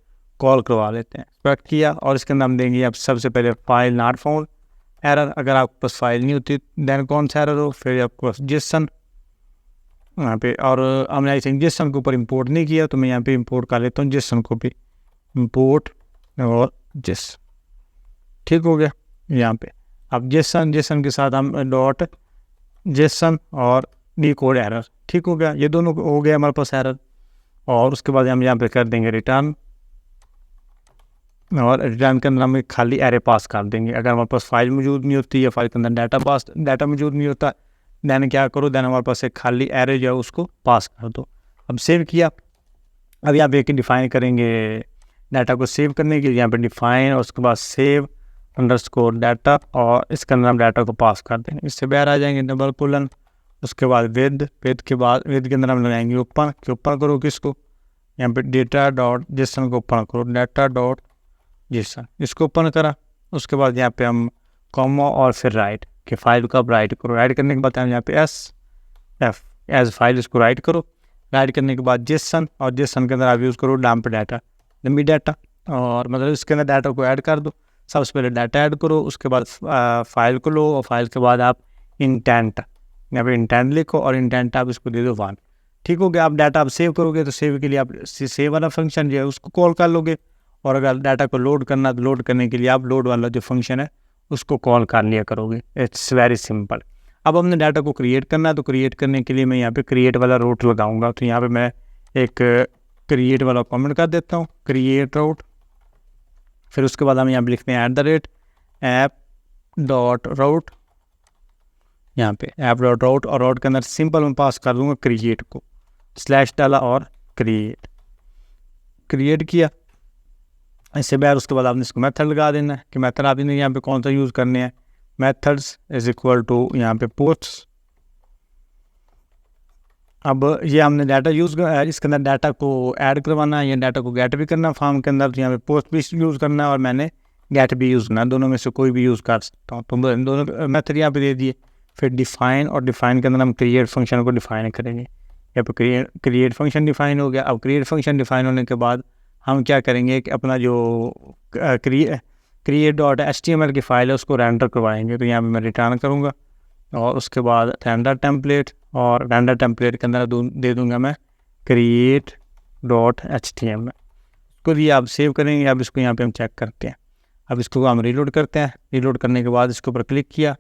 कॉल करवा लेते हैं। एक्सपेक्ट किया और इसके अंदर हम देंगे आप सबसे पहले फाइल नॉट फाउंड एरर। अगर आपके पास फाइल नहीं होती देन कौन सा एरर हो, फिर आपके पास जेसन यहाँ पे, और हमने आई थिंक जेसन के ऊपर इम्पोर्ट नहीं किया तो मैं यहाँ पे इम्पोर्ट कर लेता हूँ जेसन को भी, इम्पोर्ट और जेस। ठीक हो गया। यहाँ पे अब जेसन के साथ हम डॉट जेसन और डी कोड एरर। ठीक हो गया, ये दोनों हो गया हमारे पास एरर। और उसके बाद हम यहाँ पे कर देंगे रिटर्न, और रिटर्न के अंदर हम खाली एरे पास कर देंगे। अगर हमारे पास फाइल मौजूद नहीं होती या फाइल के अंदर डाटा मौजूद नहीं होता दैन क्या करो, दैन हमारे पास एक खाली एरे जो है उसको पास कर दो। अब सेव किया, अब यहाँ पे डिफाइन करेंगे डाटा को सेव करने के लिए, यहाँ पे डिफाइन और उसके बाद सेव अंडरस्कोर डाटा, और इसके अंदर हम डाटा को पास कर देंगे। इससे बाहर आ जाएंगे डबल कोलन, उसके बाद विद के बाद विद के अंदर हम लगाएंगे ओपन करो किसको, यहाँ पे data.json को ओपन करो, data.json इसको ओपन करा। उसके बाद यहाँ पे हम कॉमा और फिर राइट कि फाइल को आप राइट करो। राइट करने के बाद हम यहाँ पे एज फाइल इसको राइट करो। राइट करने के बाद जेसन, और जेसन के अंदर आप यूज़ करो डम्प डाटा, लंबी डाटा, और मतलब इसके अंदर डाटा को ऐड कर दो। सबसे पहले डाटा ऐड करो, उसके बाद फाइल को लो, और फाइल के बाद आप इंटेंट, यहाँ पे इंटेंट लिखो और इंटेंट आप इसको दे दो 1। ठीक हो गया। आप डाटा आप सेव करोगे तो सेव के लिए आप सेव वाला फंक्शन जो है उसको कॉल कर लोगे, और अगर डाटा को लोड करना तो लोड करने के लिए आप लोड वाला जो फंक्शन है उसको कॉल कर लिया करोगे। It's very simple. अब हमने डाटा को क्रिएट करना है, तो क्रिएट करने के लिए मैं यहाँ पे क्रिएट वाला रूट लगाऊंगा। तो यहाँ पे मैं एक क्रिएट वाला कमेंट कर देता हूँ, क्रिएट रूट। फिर उसके बाद हम यहाँ पे लिखते हैं @ डॉट राउट, यहाँ पे ऐप डॉट राउट, और राउट के अंदर सिंपल मैं पास कर दूंगा क्रिएट को, स्लैश डाला और क्रिएट किया इससे बाहर। उसके बाद आपने इसको मेथड लगा देना है कि मेथड आपने यहाँ पे कौन सा यूज़ करने हैं। मेथड्स इज इक्वल टू यहाँ पे पोस्ट्स। अब ये हमने डाटा यूज़ इसके अंदर डाटा को ऐड करवाना है या डाटा को गेट भी करना फॉर्म के अंदर, तो यहाँ पे पोस्ट भी यूज़ करना है और मैंने गेट भी यूज़ करना है, दोनों में से कोई भी यूज़ कर सकता हूँ। तो दोनों मेथड यहाँ पे दे दिए। फिर डिफ़ाइन, और डिफ़ाइन के अंदर हम क्रिएट फंक्शन को डिफ़ाइन करेंगे। यहाँ पे क्रिएट फंक्शन डिफ़ाइन हो गया। अब क्रिएट फंक्शन डिफ़ाइन होने के बाद हम क्या करेंगे कि अपना जो create.html की फ़ाइल है उसको रेंडर करवाएंगे। तो यहाँ पे मैं रिटर्न करूँगा और उसके बाद रेंडर टेम्पलेट, और रेंडर टेम्पलेट के अंदर दे दूँगा मैं create.html। इसको लिए आप सेव करेंगे। अब इसको यहाँ पे हम चेक करते हैं। अब इसको हम रीलोड करते हैं। रीलोड करने के बाद इसके ऊपर क्लिक किया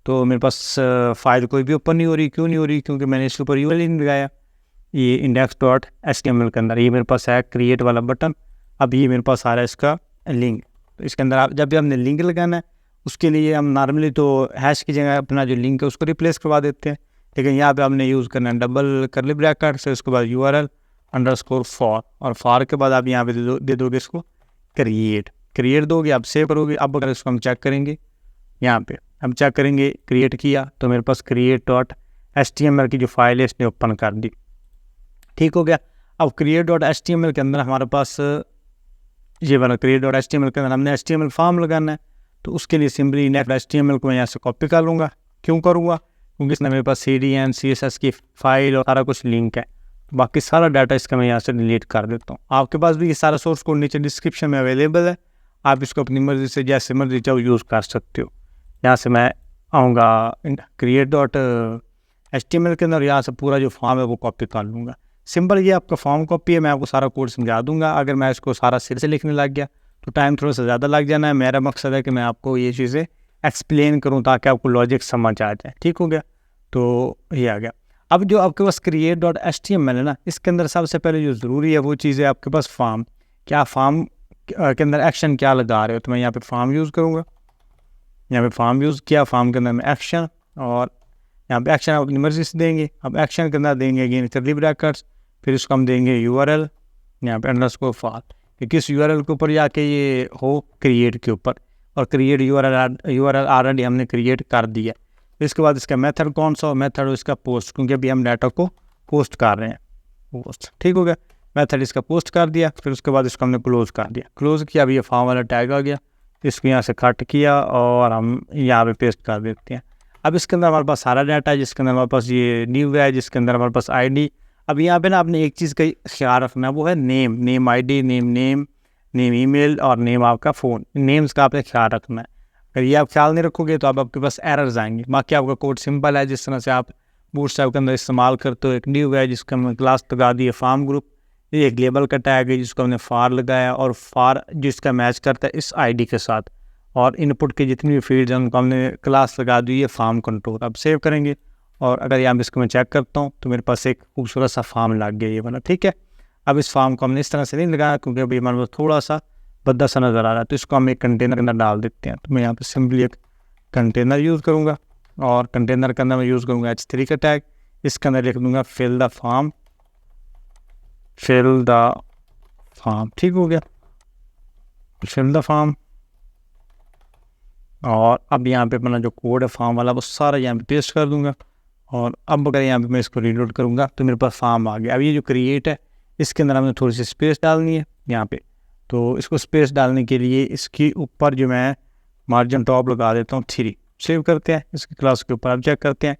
तो मेरे पास फाइल कोई भी ओपन नहीं हो रही। क्यों नहीं हो रही? क्योंकि मैंने इसके ऊपर URL नहीं लगाया। ये index.html के अंदर ये मेरे पास है क्रिएट वाला बटन। अब ये मेरे पास आ रहा है इसका लिंक। तो इसके अंदर आप जब भी हमने लिंक लगाना है उसके लिए हम नॉर्मली तो हैश की जगह अपना जो लिंक है उसको रिप्लेस करवा देते हैं, लेकिन यहाँ पे हमने यूज़ करना है डबल करली ब्रैकेट से, उसके बाद URL_for, और फॉर के बाद आप यहाँ पे दे दोगे इसको क्रिएट दोगे, आप सेव करोगे। अब अगर इसको हम चेक करेंगे, यहाँ पे हम चेक करेंगे क्रिएट किया तो मेरे पास create.html की जो फाइल है इसने ओपन कर दी। ठीक हो गया। अब create.html के अंदर हमारे पास ये वाला create.html के अंदर हमने HTML फॉर्म लगाना है। तो उसके लिए सिंपली index.html को मैं यहाँ से कॉपी कर लूँगा। क्यों करूँगा? क्योंकि इसमें मेरे पास CDN CSS की फ़ाइल और सारा कुछ लिंक है। बाकी सारा डाटा इसका मैं यहाँ से डिलीट कर देता हूँ। आपके पास भी ये सारा सोर्स कोड नीचे डिस्क्रिप्शन में अवेलेबल है, आप इसको अपनी मर्ज़ी से जैसे मर्ज़ी चाहो यूज़ कर सकते हो। यहाँ से मैं आऊँगा create.html के अंदर, यहाँ से पूरा जो फॉर्म है वो कॉपी कर लूँगा। सिंपल ये आपका फॉर्म कॉपी है। मैं आपको सारा कोड समझा दूँगा। अगर मैं इसको सारा सिर से लिखने लग गया तो टाइम थोड़ा सा ज़्यादा लग जाना है। मेरा मकसद है कि मैं आपको ये चीज़ें एक्सप्लेन करूँ ताकि आपको लॉजिक समझ आ जाए। ठीक हो गया। तो ये आ गया। अब जो आपके पास create.html है ना, इसके अंदर सबसे पहले जो ज़रूरी है वो चीज़ है आपके पास फॉर्म। क्या फॉर्म के अंदर एक्शन क्या लगा रहे हो? तो मैं यहाँ पे फॉर्म यूज़ करूँगा। यहाँ पे फॉर्म यूज़ किया, फॉर्म के अंदर में एक्शन, और यहाँ पे एक्शन आप अपनी मर्ज़ी से देंगे। अब एक्शन के अंदर देंगे अगेन करली ब्रैकेट्स, फिर इसको हम देंगे URL, यहाँ पे _for, कि किस URL के ऊपर जाके ये हो क्रिएट के ऊपर, और क्रिएट URL ऑलरेडी हमने क्रिएट कर दिया। इसके बाद इसका मेथड कौन सा हो? मेथड हो इसका पोस्ट, क्योंकि अभी हम डाटा को पोस्ट कर रहे हैं, पोस्ट। ठीक हो गया। मेथड इसका पोस्ट कर दिया। फिर उसके बाद इसको हमने क्लोज़ कर दिया। क्लोज़ किया, अभी ये फॉर्म वाला टैग आ गया, इसको यहाँ से कट किया और हम यहाँ पे पेस्ट कर देते हैं। अब इसके अंदर हमारे पास सारा डाटा है, जिसके अंदर हमारे पास ये न्यू है, जिसके अंदर हमारे पास ID। अब यहाँ पे ना आपने एक चीज़ का ख्याल रखना है, वो है नेम ID, नेम ईमेल और नेम आपका फ़ोन। नेम्स का आपने ख्याल रखना है। अगर ये आप ख्याल नहीं रखोगे तो आपके पास एरर्स आएंगे। बाकी आपका कोड सिंपल है, जिस तरह से आप बूटस्ट्रैप के अंदर इस्तेमाल करते हो। एक न्यू है जिसका हमने क्लास लगा दी है फॉर्म ग्रुप, ये एक लेबल का टैग है जिसको हमने फॉर लगाया, और फॉर जिसका मैच करता है इस ID के साथ, और इनपुट के जितनी भी फील्ड्स हैं उनको हमने क्लास लगा दी है फॉर्म कंट्रोल। अब सेव करेंगे, और अगर यहाँ इसको मैं चेक करता हूँ तो मेरे पास एक खूबसूरत सा फॉर्म लग गया ये वाला। ठीक है। अब इस फॉर्म को हमने इस तरह से नहीं लगाया क्योंकि अभी हमारे पास थोड़ा सा भद्दा सा नज़र आ रहा है, तो इसको हम एक कंटेनर के अंदर डाल देते हैं। तो मैं यहाँ पे सिंपली एक कंटेनर यूज़ करूँगा, और कंटेनर के अंदर मैं यूज़ करूँगा H3 का टैग। इसके अंदर लिख दूँगा फिल द फॉर्म। ठीक हो गया, फिल द फॉर्म। और अब यहाँ पे अपना जो कोड है फॉर्म वाला वो सारा यहाँ पे पेस्ट कर दूँगा, और अब अगर यहाँ पे मैं इसको रीलोड करूँगा तो मेरे पास फॉर्म आ गया। अब ये जो क्रिएट है इसके अंदर हमें थोड़ी सी स्पेस डालनी है यहाँ पे। तो इसको स्पेस डालने के लिए इसके ऊपर जो मैं मार्जिन टॉप लगा देता हूँ 3। सेव करते हैं, इसकी क्लास के ऊपर आप चेक करते हैं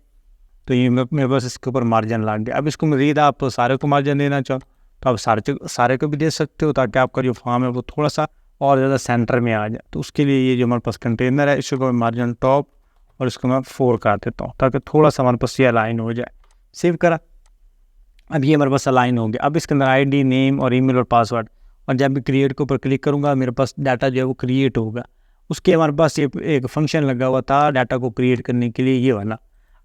तो ये मेरे पास इसके ऊपर मार्जिन लग गया। अब इसको मज़ीद आप सारे को मार्जिन देना चाहो तो आप सारे को भी दे सकते हो, ताकि आपका जो फॉर्म है वो थोड़ा सा और ज़्यादा सेंटर में आ जाए। तो उसके लिए ये जो हमारे पास कंटेनर है इसको मैं मार्जिन टॉप और इसको मैं 4 कर देता हूँ, ताकि थोड़ा सा हमारे पास ये अलाइन हो जाए। सेव करा, अब ये हमारे पास अलाइन हो गया। अब इसके अंदर ID, नेम और ईमेल और पासवर्ड, और जब भी क्रिएट के ऊपर क्लिक करूँगा मेरे पास डाटा जो है वो क्रिएट होगा। उसके हमारे पास एक फंक्शन लगा हुआ था डाटा को क्रिएट करने के लिए, ये वाला।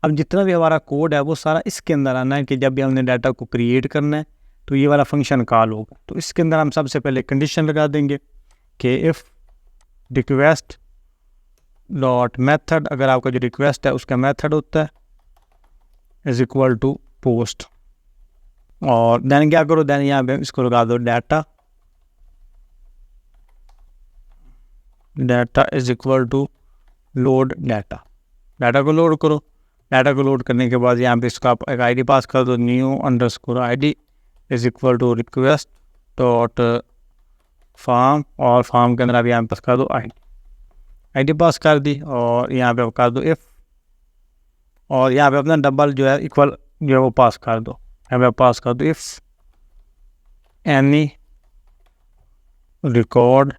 अब जितना भी हमारा कोड है वो सारा इसके अंदर आना है कि जब भी हमने डाटा को क्रिएट करना है तो ये वाला फंक्शन कॉल होगा। तो इसके अंदर हम सबसे पहले कंडीशन लगा देंगे कि इफ़ रिक्वेस्ट डॉट मेथड, अगर आपका जो रिक्वेस्ट है उसका मेथड होता है, इज इक्वल टू पोस्ट। और देन क्या करो, देन यहाँ पे इसको लगा दो data, data is equal to load data, data को लोड करो। डाटा को लोड करने के बाद यहाँ पे इसका आप एक आईडी पास कर दो, new underscore ID is equal to request dot form, और फॉर्म के अंदर आप यहाँ पास कर दो आईडी पास कर दी, और यहाँ पे कर दो इफ़, और यहाँ पे अपना डबल जो है इक्वल जो है वो पास कर दो। यहाँ पे पास कर दो इफ़ एनी रिकॉर्ड,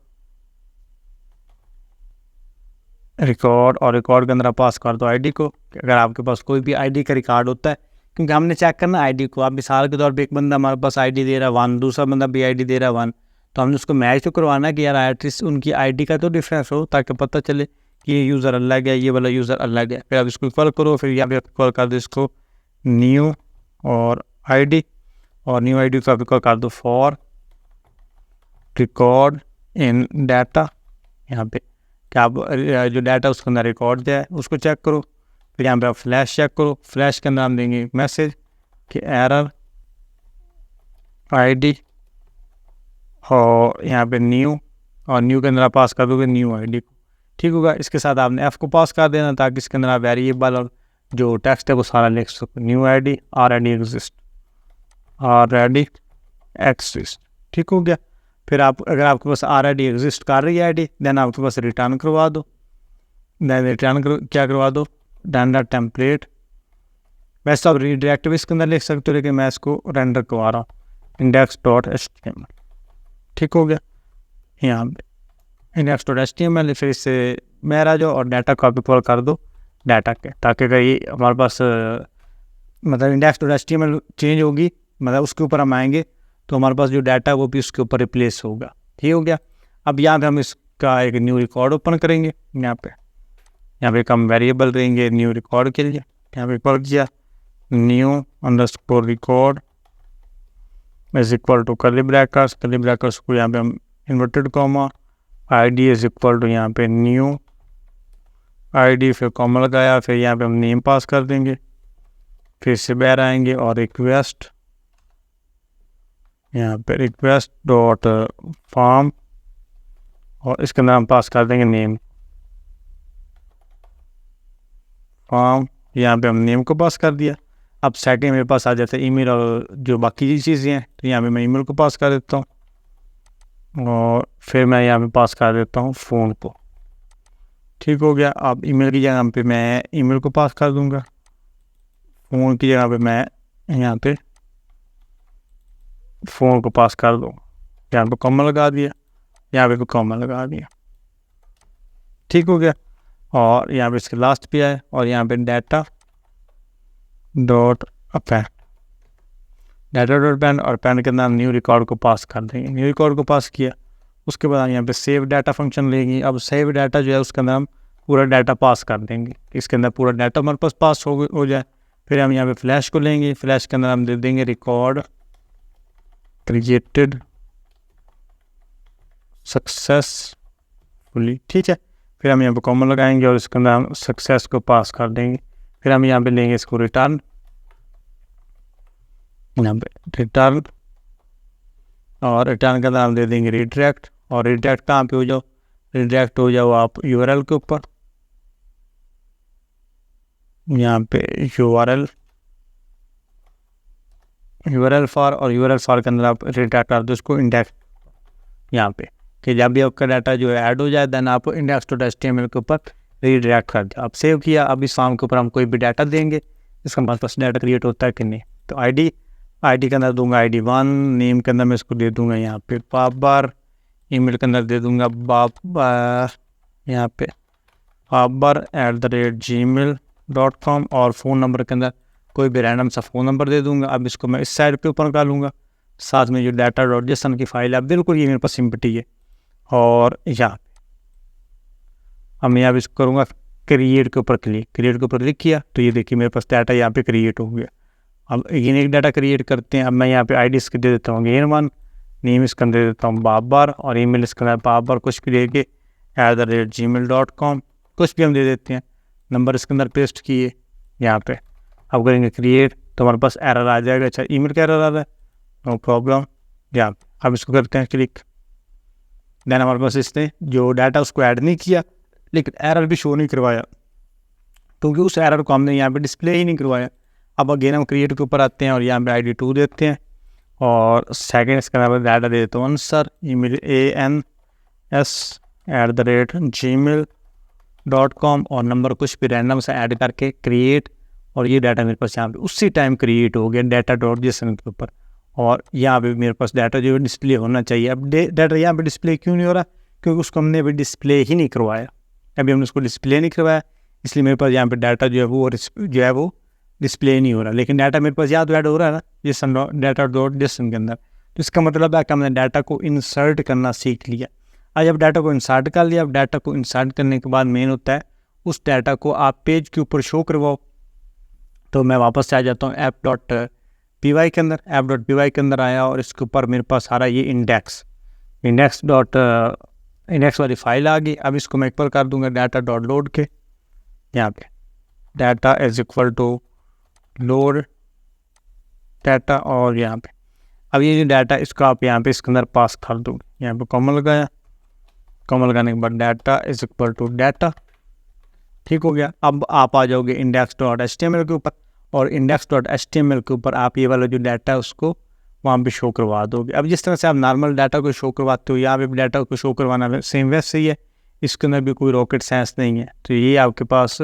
और रिकॉर्ड के अंदर आप पास कर दो आईडी को। अगर आपके पास कोई भी आईडी का रिकॉर्ड होता है, क्योंकि हमने चेक करना आईडी को, आप मिसाल के तौर पे एक बंदा हमारे पास आईडी दे रहा है 1, दूसरा बंदा भी आईडी दे रहा है 1, तो हमने उसको मैच तो करवाना है कि यार एटलीस्ट उनकी आईडी का तो डिफरेंस हो, ताकि पता चले कि ये यूज़र अलग है, ये वाला यूज़र अलग है। फिर आप इसको इक्वल करो, फिर यहाँ पे इक्वल कर दो इसको न्यू और आईडी, और न्यू आईडी को आप इक्वल कर दो फॉर रिकॉर्ड इन डाटा। यहाँ पे क्या आप जो डाटा उसके अंदर रिकॉर्ड है उसको चेक करो। फिर यहाँ पे आप फ्लैश चेक करो, फ्लैश के अंदर हम देंगे मैसेज कि एरर आईडी, और यहाँ पे न्यू, और न्यू के अंदर आप पास कर दोगे न्यू आईडी को। ठीक होगा। इसके साथ आपने एफ़ को पास कर देना ताकि इसके अंदर आप वेरिएबल और जो टेक्स्ट है वो सारा लिख सको। New ID already exist, already exist. ठीक हो गया। फिर आप अगर आपके पास ऑलरेडी एग्जिस्ट कर रही है आईडी, देन आपके पास रिटर्न करवा दो। देन रिटर्न क्या करवा दो, रेंडर टेम्पलेट। वैसे आप रीडायरेक्ट भी इसके अंदर लिख सकते हो, लेकिन मैं इसको रेंडर करवा रहा हूँ index.html। ठीक हो गया। यहाँ पे index.html, फिर इससे मेरा जो और डाटा कॉपी कॉल कर दो डाटा के, ताकि अगर ये हमारे पास मतलब index.html चेंज होगी, मतलब उसके ऊपर हम आएंगे तो हमारे पास जो डाटा है वो भी उसके ऊपर रिप्लेस होगा। ठीक हो गया। अब यहाँ पे हम इसका एक न्यू रिकॉर्ड ओपन करेंगे। यहाँ पे हम वेरिएबल देंगे न्यू रिकॉर्ड के लिए। यहाँ पे कॉल किया new underscore record is equal to curly brackets को यहाँ पे हम inverted comma, ID is equal to यहाँ पे न्यू आईडी, फिर कॉमा लगाया, फिर यहाँ पे हम नेम पास कर देंगे, फिर से बाहर आएंगे और रिक्वेस्ट, यहाँ पे रिक्वेस्ट डॉट फॉर्म, और इसके अंदर हम पास कर देंगे नेम फॉर्म। यहाँ पे हम नेम को पास कर दिया। अब सेटिंग मेरे पास आ जाता है ईमेल और जो बाकी चीज़ें हैं, तो यहाँ पे मैं ईमेल को पास कर देता हूँ, और फिर मैं यहाँ पे पास कर देता हूँ फ़ोन को। ठीक हो गया। अब ईमेल की जगह पे मैं ईमेल को पास कर दूँगा, फ़ोन की जगह पे मैं यहाँ पे फ़ोन को पास कर दूँ। यहाँ पे कॉमा लगा दिया, यहाँ पे कॉमा लगा दिया। ठीक हो गया। और यहाँ पे इसके लास्ट पे आए, और यहाँ पे data dot append, data dot pen, और पेन के अंदर न्यू रिकॉर्ड को पास कर देंगे। न्यू रिकॉर्ड को पास किया, उसके बाद यहाँ पे सेव डाटा फंक्शन लेंगे। अब सेव डाटा जो है उसके अंदर हम पूरा डाटा पास कर देंगे, इसके अंदर पूरा डाटा हमारे पास हो जाए। फिर हम यहाँ पे फ्लैश को लेंगे, फ्लैश के अंदर हम दे देंगे रिकॉर्ड क्रिएटेड सक्सेसफुली। ठीक है। फिर हम यहाँ पे कॉमा लगाएंगे और इसके अंदर हम सक्सेस को पास कर देंगे। फिर हम यहाँ पे लेंगे इसको रिटर्न, यहाँ पे रिटर्न, और रिटर्न के अंदर हम दे देंगे रिडायरेक्ट। और रिडायरेक्ट कहाँ पे हो जाओ, रिडायरेक्ट हो जाओ आप यूआरएल के ऊपर। यहाँ पे यूआरएल फॉर, और यूआरएल फॉर के अंदर आप रिडायरेक्ट कर दो इसको इंडेक्स, यहाँ पे कि जब भी आपका डाटा जो है ऐड हो जाए देन आप index.html के ऊपर रीडायरेक्ट कर दिया। अब सेव किया। अब इस फॉर्म के ऊपर हम कोई भी डाटा देंगे, इसका हमारे पास डाटा क्रिएट होता है कि नहीं। तो आईडी के अंदर दूंगा ID1, नेम के अंदर मैं इसको दे दूंगा यहाँ पे बाबर, ईमेल के अंदर दे दूंगा यहाँ पे babar@gmail.com, और फ़ोन नंबर के अंदर कोई भी रैंडम सा फ़ोन नंबर दे दूंगा। अब इसको मैं इस साइड पे ऊपर कर लूँगा, साथ में जो data.json की फ़ाइल है बिल्कुल ये मेरे पास सिंपटी है। और यहाँ अब मैं यहाँ पे इसको करूँगा क्रिएट के ऊपर क्लिक किया, तो ये देखिए मेरे पास डाटा यहाँ पे क्रिएट हो गया। अब एक डाटा क्रिएट करते हैं। अब मैं यहाँ पे आईडी इसके दे देता हूँ गेन1, नेम इसका दे देता हूँ बाबर, और ईमेल इसका बाबर कुछ भी दे के @gmail.com, कुछ भी हम दे देते हैं, नंबर इसके अंदर पेस्ट किए यहाँ पे, अब करेंगे क्रिएट तो हमारे पास एरर आ जाएगा। अच्छा ईमेल का एरर आ रहा है, नो प्रॉब्लम, या अब इसको करते हैं क्लिक। देन हमारे पास इसने जो डाटा उसको ऐड नहीं किया लेकिन एरर भी शो नहीं करवाया क्योंकि उस एरर को हमने यहाँ पे डिस्प्ले ही नहीं करवाया। अब अगेन हम क्रिएट के ऊपर आते हैं और यहाँ पे ID2 देते हैं और सेकेंड इसका नाम डाटा दे देते हैं आंसर email ans@gmail.com और नंबर कुछ भी रैंडम से ऐड करके क्रिएट, और ये डाटा मेरे पास यहाँ पे उसी टाइम क्रिएट हो गया data.json के ऊपर। और यहाँ पे मेरे पास डाटा जो डिस्प्ले होना चाहिए, अब डाटा यहाँ पे डिस्प्ले क्यों नहीं हो रहा, क्योंकि उसको हमने अभी डिस्प्ले ही नहीं करवाया, अभी हमने उसको डिस्प्ले नहीं करवाया, इसलिए मेरे पास यहाँ पे डाटा जो है वो डिस्प्ले नहीं हो रहा। लेकिन डाटा मेरे पास यहाँ तो ऐड हो रहा है ना जेसन data.json के अंदर, तो इसका मतलब है कि हमने डाटा को इंसर्ट करना सीख लिया। आज अब डाटा को इंसर्ट कर लिया, अब डाटा को इंसर्ट करने के बाद मेन होता है उस डाटा को आप पेज के ऊपर शो करवाओ। तो मैं वापस से आ जाता हूँ app.py के अंदर, app.py के अंदर आया और इसके ऊपर मेरे पास सारा ये इंडेक्स वाली फाइल आ गई। अब इसको मैं इक्वल कर दूंगा data.load के, यहाँ पे data is equal to load data, और यहाँ पे अब ये जो डाटा इसको आप यहाँ पे इसके अंदर पास कर दो, यहाँ पे कॉमा लगाया, कॉमा लगाने के बाद data is equal to data, ठीक हो गया। अब आप आ जाओगे index.html के ऊपर और index.html के ऊपर आप ये वाला जो डाटा है उसको वहाँ पे शो करवा दोगे। अब जिस तरह से आप नॉर्मल डाटा को शो करवाते हो यहाँ पे भी डाटा को शो करवाना सेम वैसे ही है, इसके अंदर भी कोई रॉकेट साइंस नहीं है। तो ये आपके पास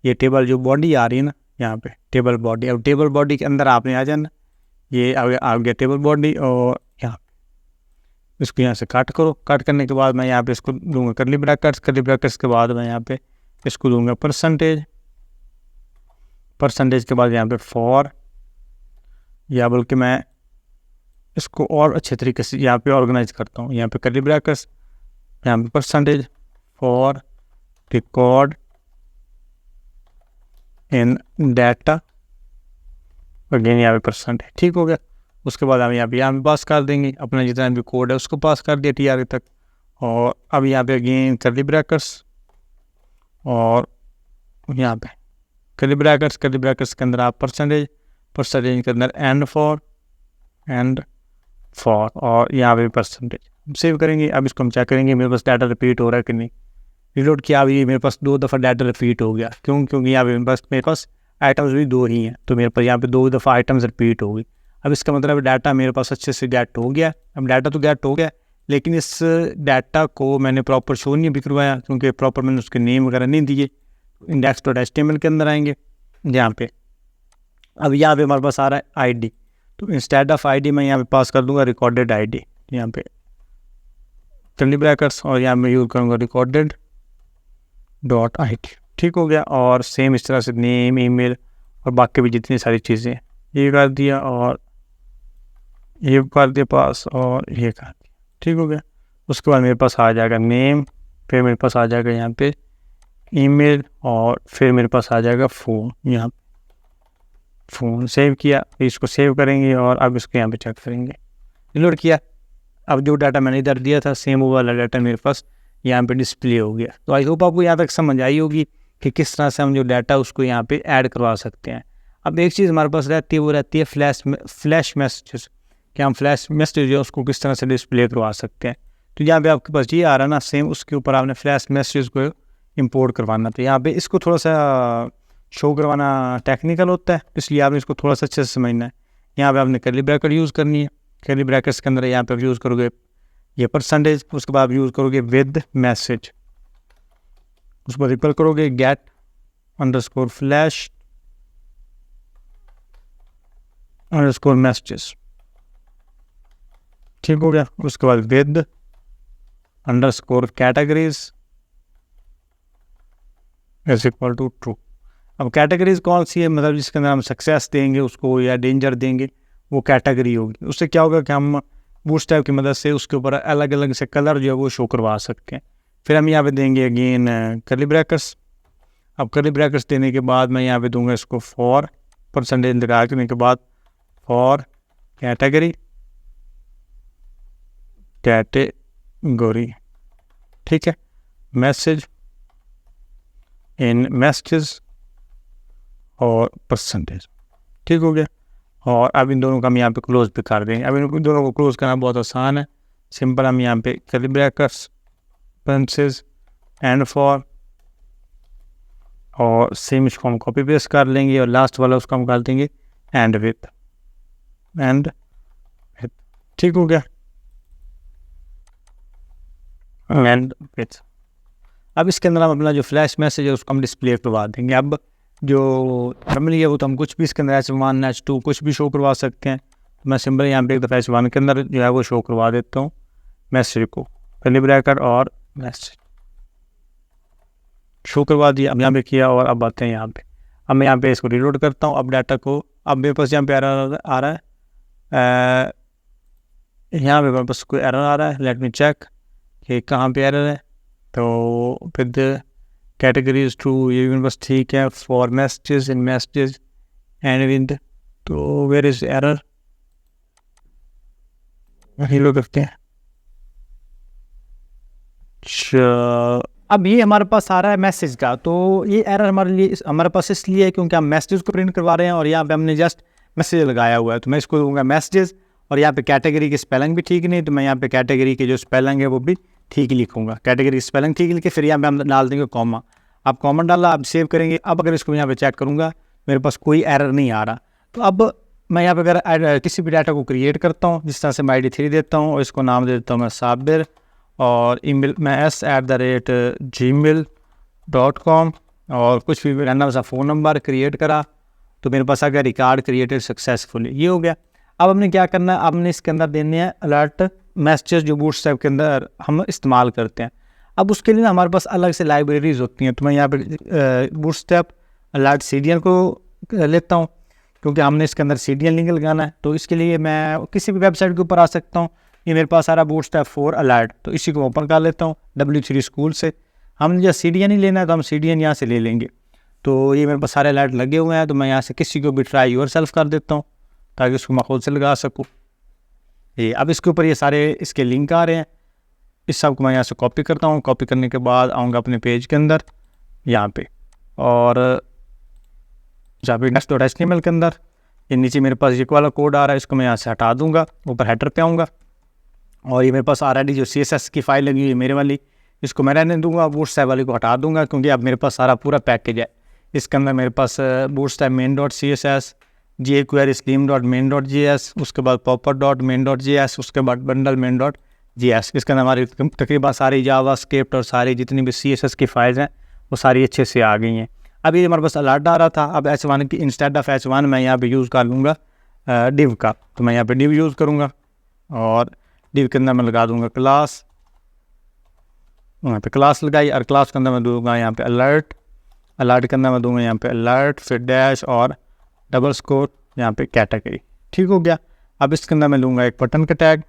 ये टेबल जो बॉडी आ रही है ना यहाँ पे टेबल बॉडी, अब टेबल बॉडी के अंदर आपने आ जाना, ये आ गया टेबल बॉडी, और यहाँ इसको यहाँ से कट करो, कट करने के बाद मैं यहाँ पे इसको दूंगा करली ब्रैकेट्स, करली ब्रैकेट्स के बाद मैं यहाँ पे इसको दूंगा परसेंटेज के बाद यहाँ पे फॉर, या बल्कि मैं इसको और अच्छे तरीके से यहाँ पे ऑर्गेनाइज करता हूँ, यहाँ पे करली ब्रैकेट्स, यहाँ पे percentage for record in data, again यहाँ पे परसेंटेज, ठीक हो गया। उसके बाद हम यहाँ पे पास कर देंगे अपना जितना भी कोड है उसको पास कर दिया TR तक, और अब यहाँ पे अगेन करली ब्रैकेट्स और यहाँ पे करली ब्रैकेट्स के अंदर आप परसेंटेज के अंदर एंड फॉर और यहाँ पे परसेंटेज सेव करेंगे। अब इसको हम चेक करेंगे मेरे पास डाटा रिपीट हो रहा है कि नहीं। रिलोड किया, अभी मेरे पास 2 दफ़ा डाटा रिपीट हो गया, क्योंकि यहाँ पे मेरे पास आइटम्स भी 2 ही हैं, तो मेरे पास यहाँ पे 2 दफ़ा आइटम्स रिपीट हो गई। अब इसका मतलब डाटा मेरे पास अच्छे से गेट हो गया। अब डाटा तो गेट हो गया लेकिन इस डाटा को मैंने प्रॉपर शो नहीं भी करवाया क्योंकि प्रॉपर मैंने उसके नेम वगैरह नहीं दिए। index.html के अंदर आएंगे यहाँ पे, अब यहाँ पे हमारे पास आ रहा है ID, तो इंस्टेड ऑफ ID मैं यहाँ पे पास कर दूंगा रिकॉर्डेड ID, यहाँ पे करली ब्रैकेट्स और यहाँ मैं यूज़ करूँगा recorded.id, ठीक हो गया। और सेम इस तरह से नेम, ईमेल और बाकी भी जितनी सारी चीज़ें ये कर दिया और ये कर दिया पास और ये कर दिया, ठीक हो गया। उसके बाद मेरे पास आ जाएगा नेम, फिर मेरे पास आ जाएगा यहाँ पे ईमेल और फिर मेरे पास आ जाएगा फ़ोन, यहाँ फ़ोन सेव किया, इसको सेव करेंगे और अब इसको यहाँ पे चेक करेंगे। रिलोड किया, अब जो डाटा मैंने इधर दिया था सेम वो वाला डाटा मेरे पास यहाँ पे डिस्प्ले हो गया। तो आई होप आपको यहाँ तक समझ आई होगी कि किस तरह से हम जो डाटा उसको यहाँ पे ऐड करवा सकते हैं। अब एक चीज़ हमारे पास रहती है वो रहती है फ्लैश मैसेजेस, कि हम फ्लैश मैसेज जो उसको किस तरह से डिस्प्ले करवा सकते हैं। तो यहाँ पे आपके पास ये आ रहा है ना, सेम उसके ऊपर आपने फ्लैश मैसेज को इंपोर्ट करवाना। तो यहाँ पे इसको थोड़ा सा शो करवाना टेक्निकल होता है, इसलिए आपने इसको थोड़ा सा अच्छे से समझना है। यहाँ पे आपने करली ब्रैकेट यूज़ करनी है, करली ब्रैकेट्स के अंदर यहाँ पे यूज़ करोगे ये परसेंटेज, उसके बाद यूज़ करोगे विद मैसेज, उसको इक्वल करोगे get underscore flash underscore messages, ठीक हो गया। उसके बाद with underscore categories is equal to true. अब कैटेगरीज कौन सी है, मतलब जिसके अंदर हम सक्सेस देंगे उसको या डेंजर देंगे वो कैटेगरी होगी। उससे क्या होगा कि हम बूटस्ट्रैप की मदद से उसके ऊपर अलग अलग से कलर जो है वो शो करवा सकते हैं। फिर हम यहाँ पे देंगे अगेन करली ब्रैकेट्स। अब करली ब्रैकेट्स देने के बाद मैं यहाँ पे दूंगा इसको फॉर परसेंटेज लगा देने के बाद फॉर कैटेगरी, ठीक है, मैसेज इन मैसेजेस और परसेंटेज। ठीक हो गया। और अब इन दोनों का हम यहाँ पे क्लोज भी कर देंगे। अब इन दोनों को क्लोज करना बहुत आसान है, सिंपल। हम यहाँ पे curly brackets, parenthesis, and for, और सेम इसको हम कॉपी पेस्ट कर लेंगे, और लास्ट वाला उसको हम कर देंगे एंड विथ, एंड विथ। ठीक हो गया, एंड विथ। अब इसके अंदर हम अपना जो फ्लैश मैसेज है उसको हम डिस्प्ले करवा देंगे। अब जो नॉर्मली है वो तो हम कुछ भी इसके अंदर H1 H2 कुछ भी शो करवा सकते हैं। तो मैं सिंपल यहाँ पे एक दफ़ा H1 के अंदर जो है वो शो करवा देता हूँ मैसेज को, कर्ली ब्रैकेट और मैसेज शो करवा दिया। अब यहाँ पे किया, और अब आते हैं यहाँ पे। अब मैं यहाँ पे इसको रीलोड करता हूँ। अब डाटा को, अब मेरे पास यहाँ पे एरर आ रहा है, यहाँ पे मेरे पास कोई एरर आ रहा है। लेट मी चेक कि कहाँ पे एरर है। तो फिर कैटेगरीज ट्रू, ये भी बस ठीक है। For messages, in messages and with, तो वेयर इज एरर, रीलोड करते हैं। अब ये हमारे पास आ रहा है मैसेज का। तो ये एरर हमारे पास इसलिए है क्योंकि हम मैसेजेस को प्रिंट करवा रहे हैं और यहाँ पे हमने जस्ट मैसेज लगाया हुआ है। तो मैं इसको दूंगा मैसेजेस, और यहाँ पे कैटेगरी की स्पेलिंग भी ठीक नहीं, तो मैं यहाँ पे कैटेगरी की जो स्पेलिंग है वो भी ठीक लिखूंगा। कैटेगरी की स्पेलिंग ठीक लिखे, फिर यहाँ पे हम डाल देंगे कॉमा। अब कॉमा डाला, अब सेव करेंगे। अब अगर इसको यहाँ पे चेक करूँगा, मेरे पास कोई एरर नहीं आ रहा। तो अब मैं यहाँ पे अगर किसी भी डाटा को क्रिएट करता हूँ, जिस तरह से मैं ID3 देता हूँ, और इसको नाम दे देता हूँ मैं साबिर, और ईमेल मैं s@gmail.com, और कुछ भी रैंडम सा फ़ोन नंबर क्रिएट करा, तो मेरे पास आ गया रिकॉर्ड क्रिएटेड सक्सेसफुली। ये हो गया। अब हमने क्या करना है, अब हमने इसके अंदर देने हैं अलर्ट मैसेजेस जो बूटस्ट्रैप के अंदर हम इस्तेमाल करते हैं। अब उसके लिए ना हमारे पास अलग से लाइब्रेरीज होती हैं। तो मैं यहाँ पे बूटस्ट्रैप अलर्ट CDN को लेता हूँ, क्योंकि हमने इसके अंदर CDN लिंक लगाना है। तो इसके लिए मैं किसी भी वेबसाइट के ऊपर आ सकता हूँ। ये मेरे पास आ रहा बूटस्ट्रैप 4 अलर्ट, तो इसी को ओपन कर लेता हूँ W3 स्कूल से। हमने जब CDN ही लेना है तो हम CDN यहाँ से ले लेंगे। तो ये मेरे पास सारे अलर्ट लगे हुए हैं, तो मैं यहाँ से किसी को भी ट्राई योरसेल्फ कर देता हूँ ताकि उसको मैं खुद से लगा सकूँ। ये अब इसके ऊपर ये सारे इसके लिंक आ रहे हैं। इस सब को मैं यहाँ से कॉपी करता हूँ। कॉपी करने के बाद आऊँगा अपने पेज के अंदर यहाँ पे, और जहाँ पे index.html के अंदर ये नीचे मेरे पास ये वाला कोड आ रहा है, इसको मैं यहाँ से हटा दूँगा। ऊपर हेडर पे आऊँगा, और ये मेरे पास ऑलरेडी जो CSS की फाइल लगी हुई है मेरे वाली, इसको मैं रहने दूँगा। बूटस्ट्रैप वाली को हटा दूँगा, क्योंकि अब मेरे पास सारा पूरा पैकेज है। इसके अंदर मेरे पास बूटस्ट्रैप main.css, jQuery slim.main.js, उसके बाद popper.main.js, उसके बाद bundle main.js। इसके अंदर हमारी तकरीबन सारी जावास्क्रिप्ट और सारी जितनी भी CSS की फाइल्स हैं वो सारी अच्छे से आ गई हैं। अब ये हमारे पास अलर्ट आ रहा था। अब H1 की इंस्टेड ऑफ H1 मैं यहाँ पे यूज़ कर लूँगा div का। तो मैं यहाँ पे div यूज़ करूँगा, और div के अंदर मैं लगा दूँगा क्लास। यहाँ पे क्लास लगाई, और क्लास के अंदर मैं दूँगा यहाँ पे अलर्ट। अलर्ट के अंदर मैं दूँगा यहाँ पे अलर्ट, फिर डैश और डबल स्कोर यहाँ पे कैटेगरी। ठीक हो गया। अब इसके अंदर मैं लूँगा एक बटन का टैग,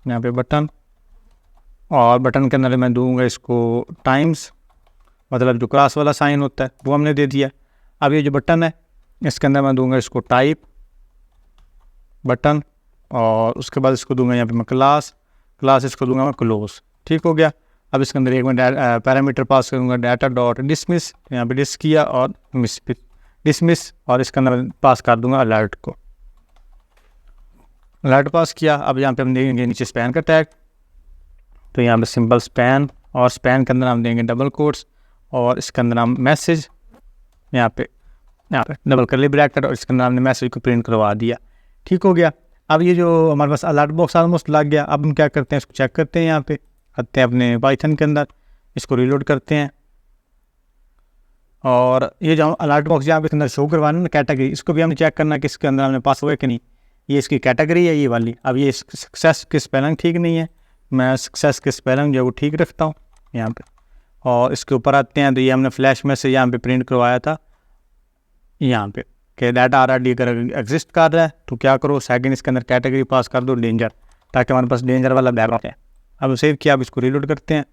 यहाँ पे बटन, और बटन के अंदर मैं दूँगा इसको टाइम्स, मतलब जो क्रॉस वाला साइन होता है वो हमने दे दिया। अब ये जो बटन है इसके अंदर मैं दूँगा इसको टाइप बटन, और उसके बाद इसको दूँगा यहाँ पे मैं क्लास इसको दूँगा मैं क्लोज। ठीक हो गया। अब इसके अंदर एक मैं पैरामीटर पास करूँगा data.dismiss, यहाँ पे डिस किया और डिसमिस, और इसके अंदर पास कर दूँगा अलर्ट को। अलर्ट पास किया। अब यहाँ पे हम देंगे नीचे स्पैन का टैग, तो यहाँ पे सिंपल स्पैन, और स्पैन के अंदर हम देंगे डबल कोट्स, और इसके अंदर हम मैसेज यहाँ पे डबल कर्ली ब्रैकेट, और इसके अंदर हमने मैसेज को प्रिंट करवा दिया। ठीक हो गया। अब ये जो हमारे पास अलर्ट बॉक्स ऑलमोस्ट लग गया। अब हम क्या करते हैं, इसको चेक करते हैं। यहाँ पे आते हैं अपने पाइथन के अंदर, इसको रीलोड करते हैं, और ये जो अलर्ट बॉक्स यहाँ पे अंदर शो करवाना है ना कैटेगरी, इसको भी हमने चेक करना है कि इसके अंदर हमने पास हुआ है कि नहीं। ये इसकी कैटेगरी है ये वाली। अब ये सक्सेस की स्पेलिंग ठीक नहीं है, मैं सक्सेस की स्पेलिंग जो है वो ठीक रखता हूँ यहाँ पे। और इसके ऊपर आते हैं, तो ये हमने फ्लैश मैसेज यहाँ पे प्रिंट करवाया था यहाँ पे कि डाटा ऑलरेडी अगर एग्जिस्ट कर रहा है तो क्या करो, सेकंड इसके अंदर कैटेगरी पास कर दो डेंजर, ताकि हमारे पास डेंजर वाला बैकग्राउंड है। अब सेव किया, अब इसको रीलोड करते हैं।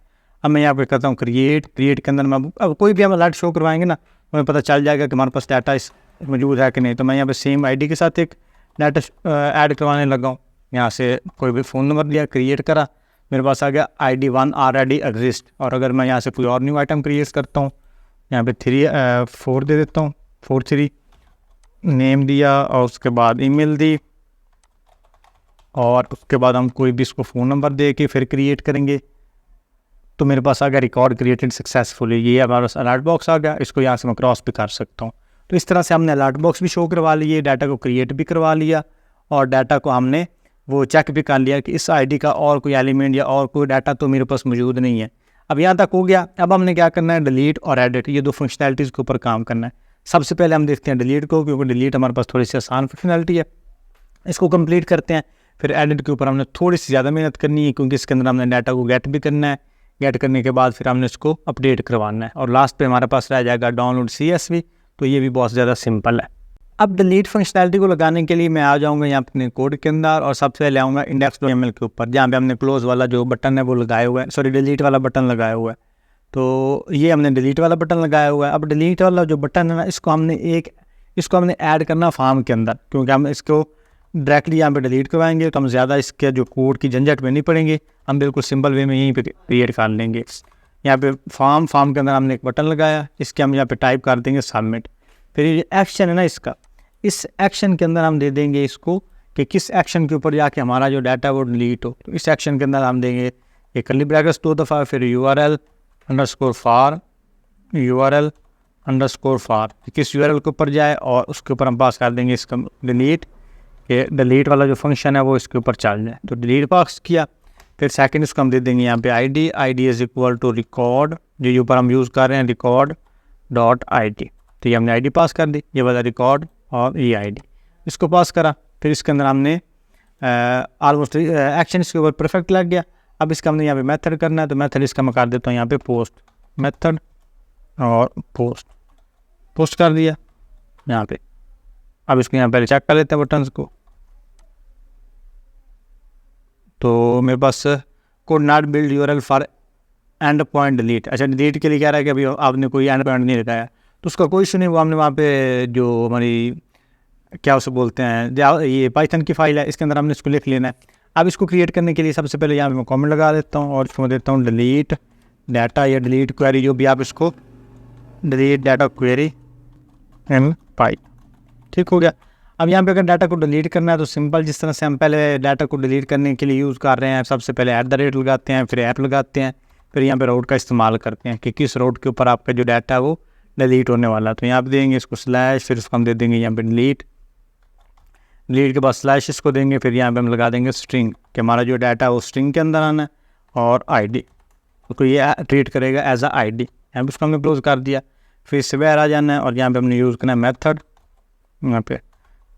अब मैं यहाँ पे करता हूँ क्रिएट के अंदर मैं अब कोई भी हम अलर्ट शो करवाएंगे ना, हमें पता चल जाएगा कि हमारे पास डाटा इस मौजूद है कि नहीं। तो मैं यहाँ पे सेम ID के साथ एक डाटा ऐड करवाने लगा हूँ। यहाँ से कोई भी फ़ोन नंबर लिया, क्रिएट करा, मेरे पास आ गया ID1 ऑलरेडी एग्जिस्ट। और अगर मैं यहाँ से कोई और न्यू आइटम क्रिएट करता हूँ यहाँ पे 4 दे देता हूँ, 43 नेम दिया और उसके बाद ईमेल दी और उसके बाद हम कोई भी इसको फ़ोन नंबर दे के फिर क्रिएट करेंगे। तो मेरे पास आ गया रिकॉर्ड क्रिएटेड सक्सेसफुली, ये हमारे पास अलर्ट बॉक्स आ गया, इसको यहाँ से मैं क्रॉस भी कर सकता हूँ। तो इस तरह से हमने अलर्ट बॉक्स भी शो करवा लिए, डाटा को क्रिएट भी करवा लिया और डाटा को हमने वो चेक भी कर लिया कि इस आईडी का और कोई एलिमेंट या और कोई डाटा तो मेरे पास मौजूद नहीं है। अब यहाँ तक हो गया। अब हमने क्या करना है, डिलीट और एडिट, ये 2 फंक्शनैलिटीज़ के ऊपर काम करना है। सबसे पहले हम देखते हैं डिलीट को, क्योंकि डिलीट हमारे पास थोड़ी सी आसान फंक्शनैलिटी है, इसको कंप्लीट करते हैं। फिर एडिट के ऊपर हमने थोड़ी सी ज़्यादा मेहनत करनी है, क्योंकि इसके अंदर हमने डाटा को गेट भी करना है, गेट करने के बाद फिर हमने इसको अपडेट करवाना है और लास्ट पे हमारे पास रह जाएगा डाउनलोड CSV। तो ये भी बहुत ज़्यादा सिंपल है। अब डिलीट फंक्शनैलिटी को लगाने के लिए मैं आ जाऊँगा यहाँ अपने कोड के अंदर और सबसे पहले आऊँगा index.html के ऊपर, जहाँ पे हमने क्लोज वाला जो बटन है वो लगाया हुआ है, सॉरी डिलीट वाला बटन लगाया हुआ है। तो ये हमने डिलीट वाला बटन लगाया हुआ है। अब डिलीट वाला जो बटन है ना, इसको हमने ऐड करना फॉर्म के अंदर, क्योंकि हम इसको डायरेक्टली यहाँ पे डिलीट करवाएंगे तो हम ज़्यादा इसके जो कोड की झंझट में नहीं पड़ेंगे, हम बिल्कुल सिंपल वे में यहीं पे क्रिएट कर लेंगे। यहाँ पे फॉर्म के अंदर हमने एक बटन लगाया, इसके हम यहाँ पे टाइप कर देंगे सबमिट। फिर ये एक्शन है ना इसका, इस एक्शन के अंदर हम दे देंगे इसको कि किस एक्शन के ऊपर जाके हमारा जो डाटा वो डिलीट हो। तो इस एक्शन के अंदर हम देंगे ये कर्ली ब्रैकेट्स 2 दफ़ा, फिर URL_far किस URL के ऊपर जाए और उसके ऊपर हम पास कर देंगे इसका डिलीट, कि डिलीट वाला जो फंक्शन है वो इसके ऊपर चल जाए। तो डिलीट पास किया। फिर सेकंड इसको हम दे देंगे यहाँ पे ID is equal to record, जो ऊपर हम यूज़ कर रहे हैं record.id। तो ये हमने ID पास कर दी, ये वाला रिकॉर्ड और ये ID इसको पास करा। फिर इसके अंदर हमने ऑलमोस्ट एक्शन इसके ऊपर परफेक्ट लग गया। अब इसका हमने यहाँ पे मेथड करना है, तो मेथड इसका मैं कर देता हूँ यहाँ पे पोस्ट, मेथड और पोस्ट कर दिया यहाँ पे। अब इसको यहाँ पहले चेक कर लेते हैं बटन्स को। तो मेरे पास code not build URL for end point delete, अच्छा डिलीट के लिए कह रहा है कि अभी आपने कोई एंड पॉइंट नहीं लगाया, तो उसका कोई इशू नहीं। वो हमने वहाँ पे जो हमारी क्या उसे बोलते हैं, ये पाइथन की फाइल है, इसके अंदर हमने इसको लिख लेना है। अब इसको क्रिएट करने के लिए सबसे पहले यहाँ पे मैं कमेंट लगा देता हूँ और इसको मैं देता हूँ डिलीट डाटा या डिलीट क्वेरी, जो भी आप इसको delete data query and pi, ठीक हो गया। अब यहाँ पे अगर डाटा को डिलीट करना है तो सिंपल, जिस तरह से हम पहले डाटा को डिलीट करने के लिए यूज़ कर रहे हैं, सबसे पहले @ लगाते हैं, फिर ऐप लगाते हैं, फिर यहाँ पे राउट का इस्तेमाल करते हैं कि किस राउट के ऊपर आपका जो डाटा है वो डिलीट होने वाला है। तो यहाँ पे देंगे इसको स्लैश, फिर इसको हम दे देंगे यहाँ पे डिलीट के बाद स्लैश इसको देंगे, फिर यहाँ पे हम लगा देंगे स्ट्रिंग, कि हमारा जो डाटा है वो स्ट्रिंग के अंदर आना है और ID, तो ये ट्रीट करेगा एज अ ID। यहाँ पे उसको हमने क्लोज कर दिया। फिर इससे बाहर आ जाना है और यहाँ पे हमने यूज़ करना है मेथड, यहाँ पे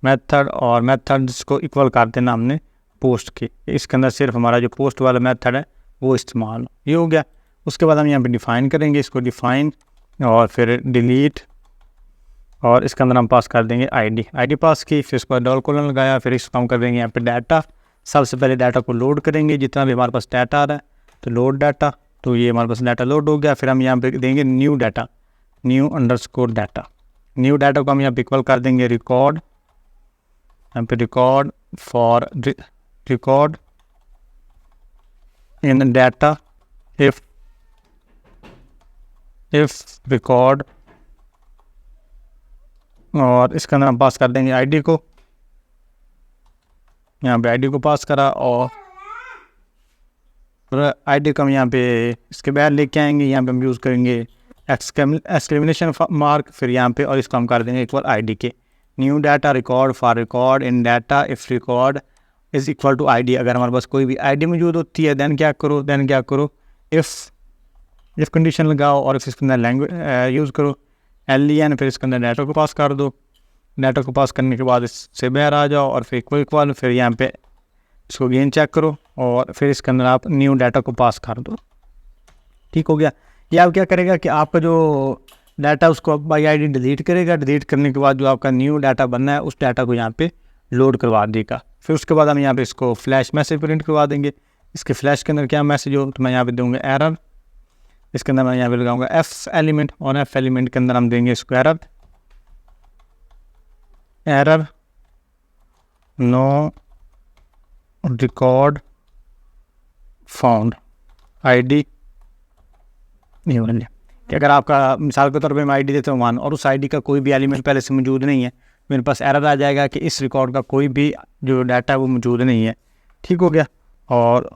मेथड और मेथड को इक्वल कर देना हमने पोस्ट के, इसके अंदर सिर्फ हमारा जो पोस्ट वाला मेथड है वो इस्तेमाल, ये हो गया। उसके बाद हम यहाँ पे डिफ़ाइन करेंगे, इसको डिफ़ाइन और फिर डिलीट और इसके अंदर हम पास कर देंगे ID पास की, फिर इसको डबल कोलन लगाया, फिर इसको हम कर देंगे यहाँ पे डाटा। सबसे पहले डाटा को लोड करेंगे, जितना भी हमारे पास डाटा आ रहा है, तो लोड डाटा, तो ये हमारे पास डाटा लोड हो गया। फिर हम यहाँ पे देंगे न्यू डाटा, न्यू डाटा को हम यहाँ पे इक्वल कर देंगे रिकॉर्ड, यहाँ पे record in data if record, और इसके अंदर हम पास कर देंगे ID को, यहाँ पे ID को पास करा और ID को हम यहाँ पे इसके बाहर लेके आएंगे। यहाँ पे हम यूज़ करेंगे एक्सक्लेमेशन मार्क, फिर यहाँ पे, और इसको हम कर देंगे इक्वल ID के। New data record for record in data if record is equal to ID। अगर हमारे पास कोई भी ID मौजूद होती है देन क्या करो इफ़ कंडीशन लगाओ और इसके अंदर लैंग्वेज यूज़ करो LEN, फिर इसके अंदर डाटा को पास कर दो। डाटा को पास करने के बाद इससे बाहर आ जाओ और फिर इक्वल, फिर यहाँ पे इसको गेन चेक करो और फिर इसके अंदर आप न्यू डाटा को पास कर दो, ठीक हो गया। ये आप क्या करेगा कि आपका जो डाटा उसको बाई ID डिलीट करेगा, डिलीट करने के बाद जो आपका न्यू डाटा बनना है उस डाटा को यहाँ पे लोड करवा देगा। फिर उसके बाद हम यहाँ पे इसको फ्लैश मैसेज प्रिंट करवा देंगे। इसके फ्लैश के अंदर क्या मैसेज हो, तो मैं यहाँ पे दूँगा एरर, इसके अंदर मैं यहाँ पे लगाऊंगा F एलिमेंट और F एलिमेंट के अंदर हम देंगे इसको error no record found ID, ये वाले कि अगर आपका मिसाल के तौर पे मैं आईडी देता हूँ 1 और उस आईडी का कोई भी एलिमेंट पहले से मौजूद नहीं है, मेरे पास एरर आ जाएगा कि इस रिकॉर्ड का कोई भी जो डाटा है वो मौजूद नहीं है। ठीक हो गया। और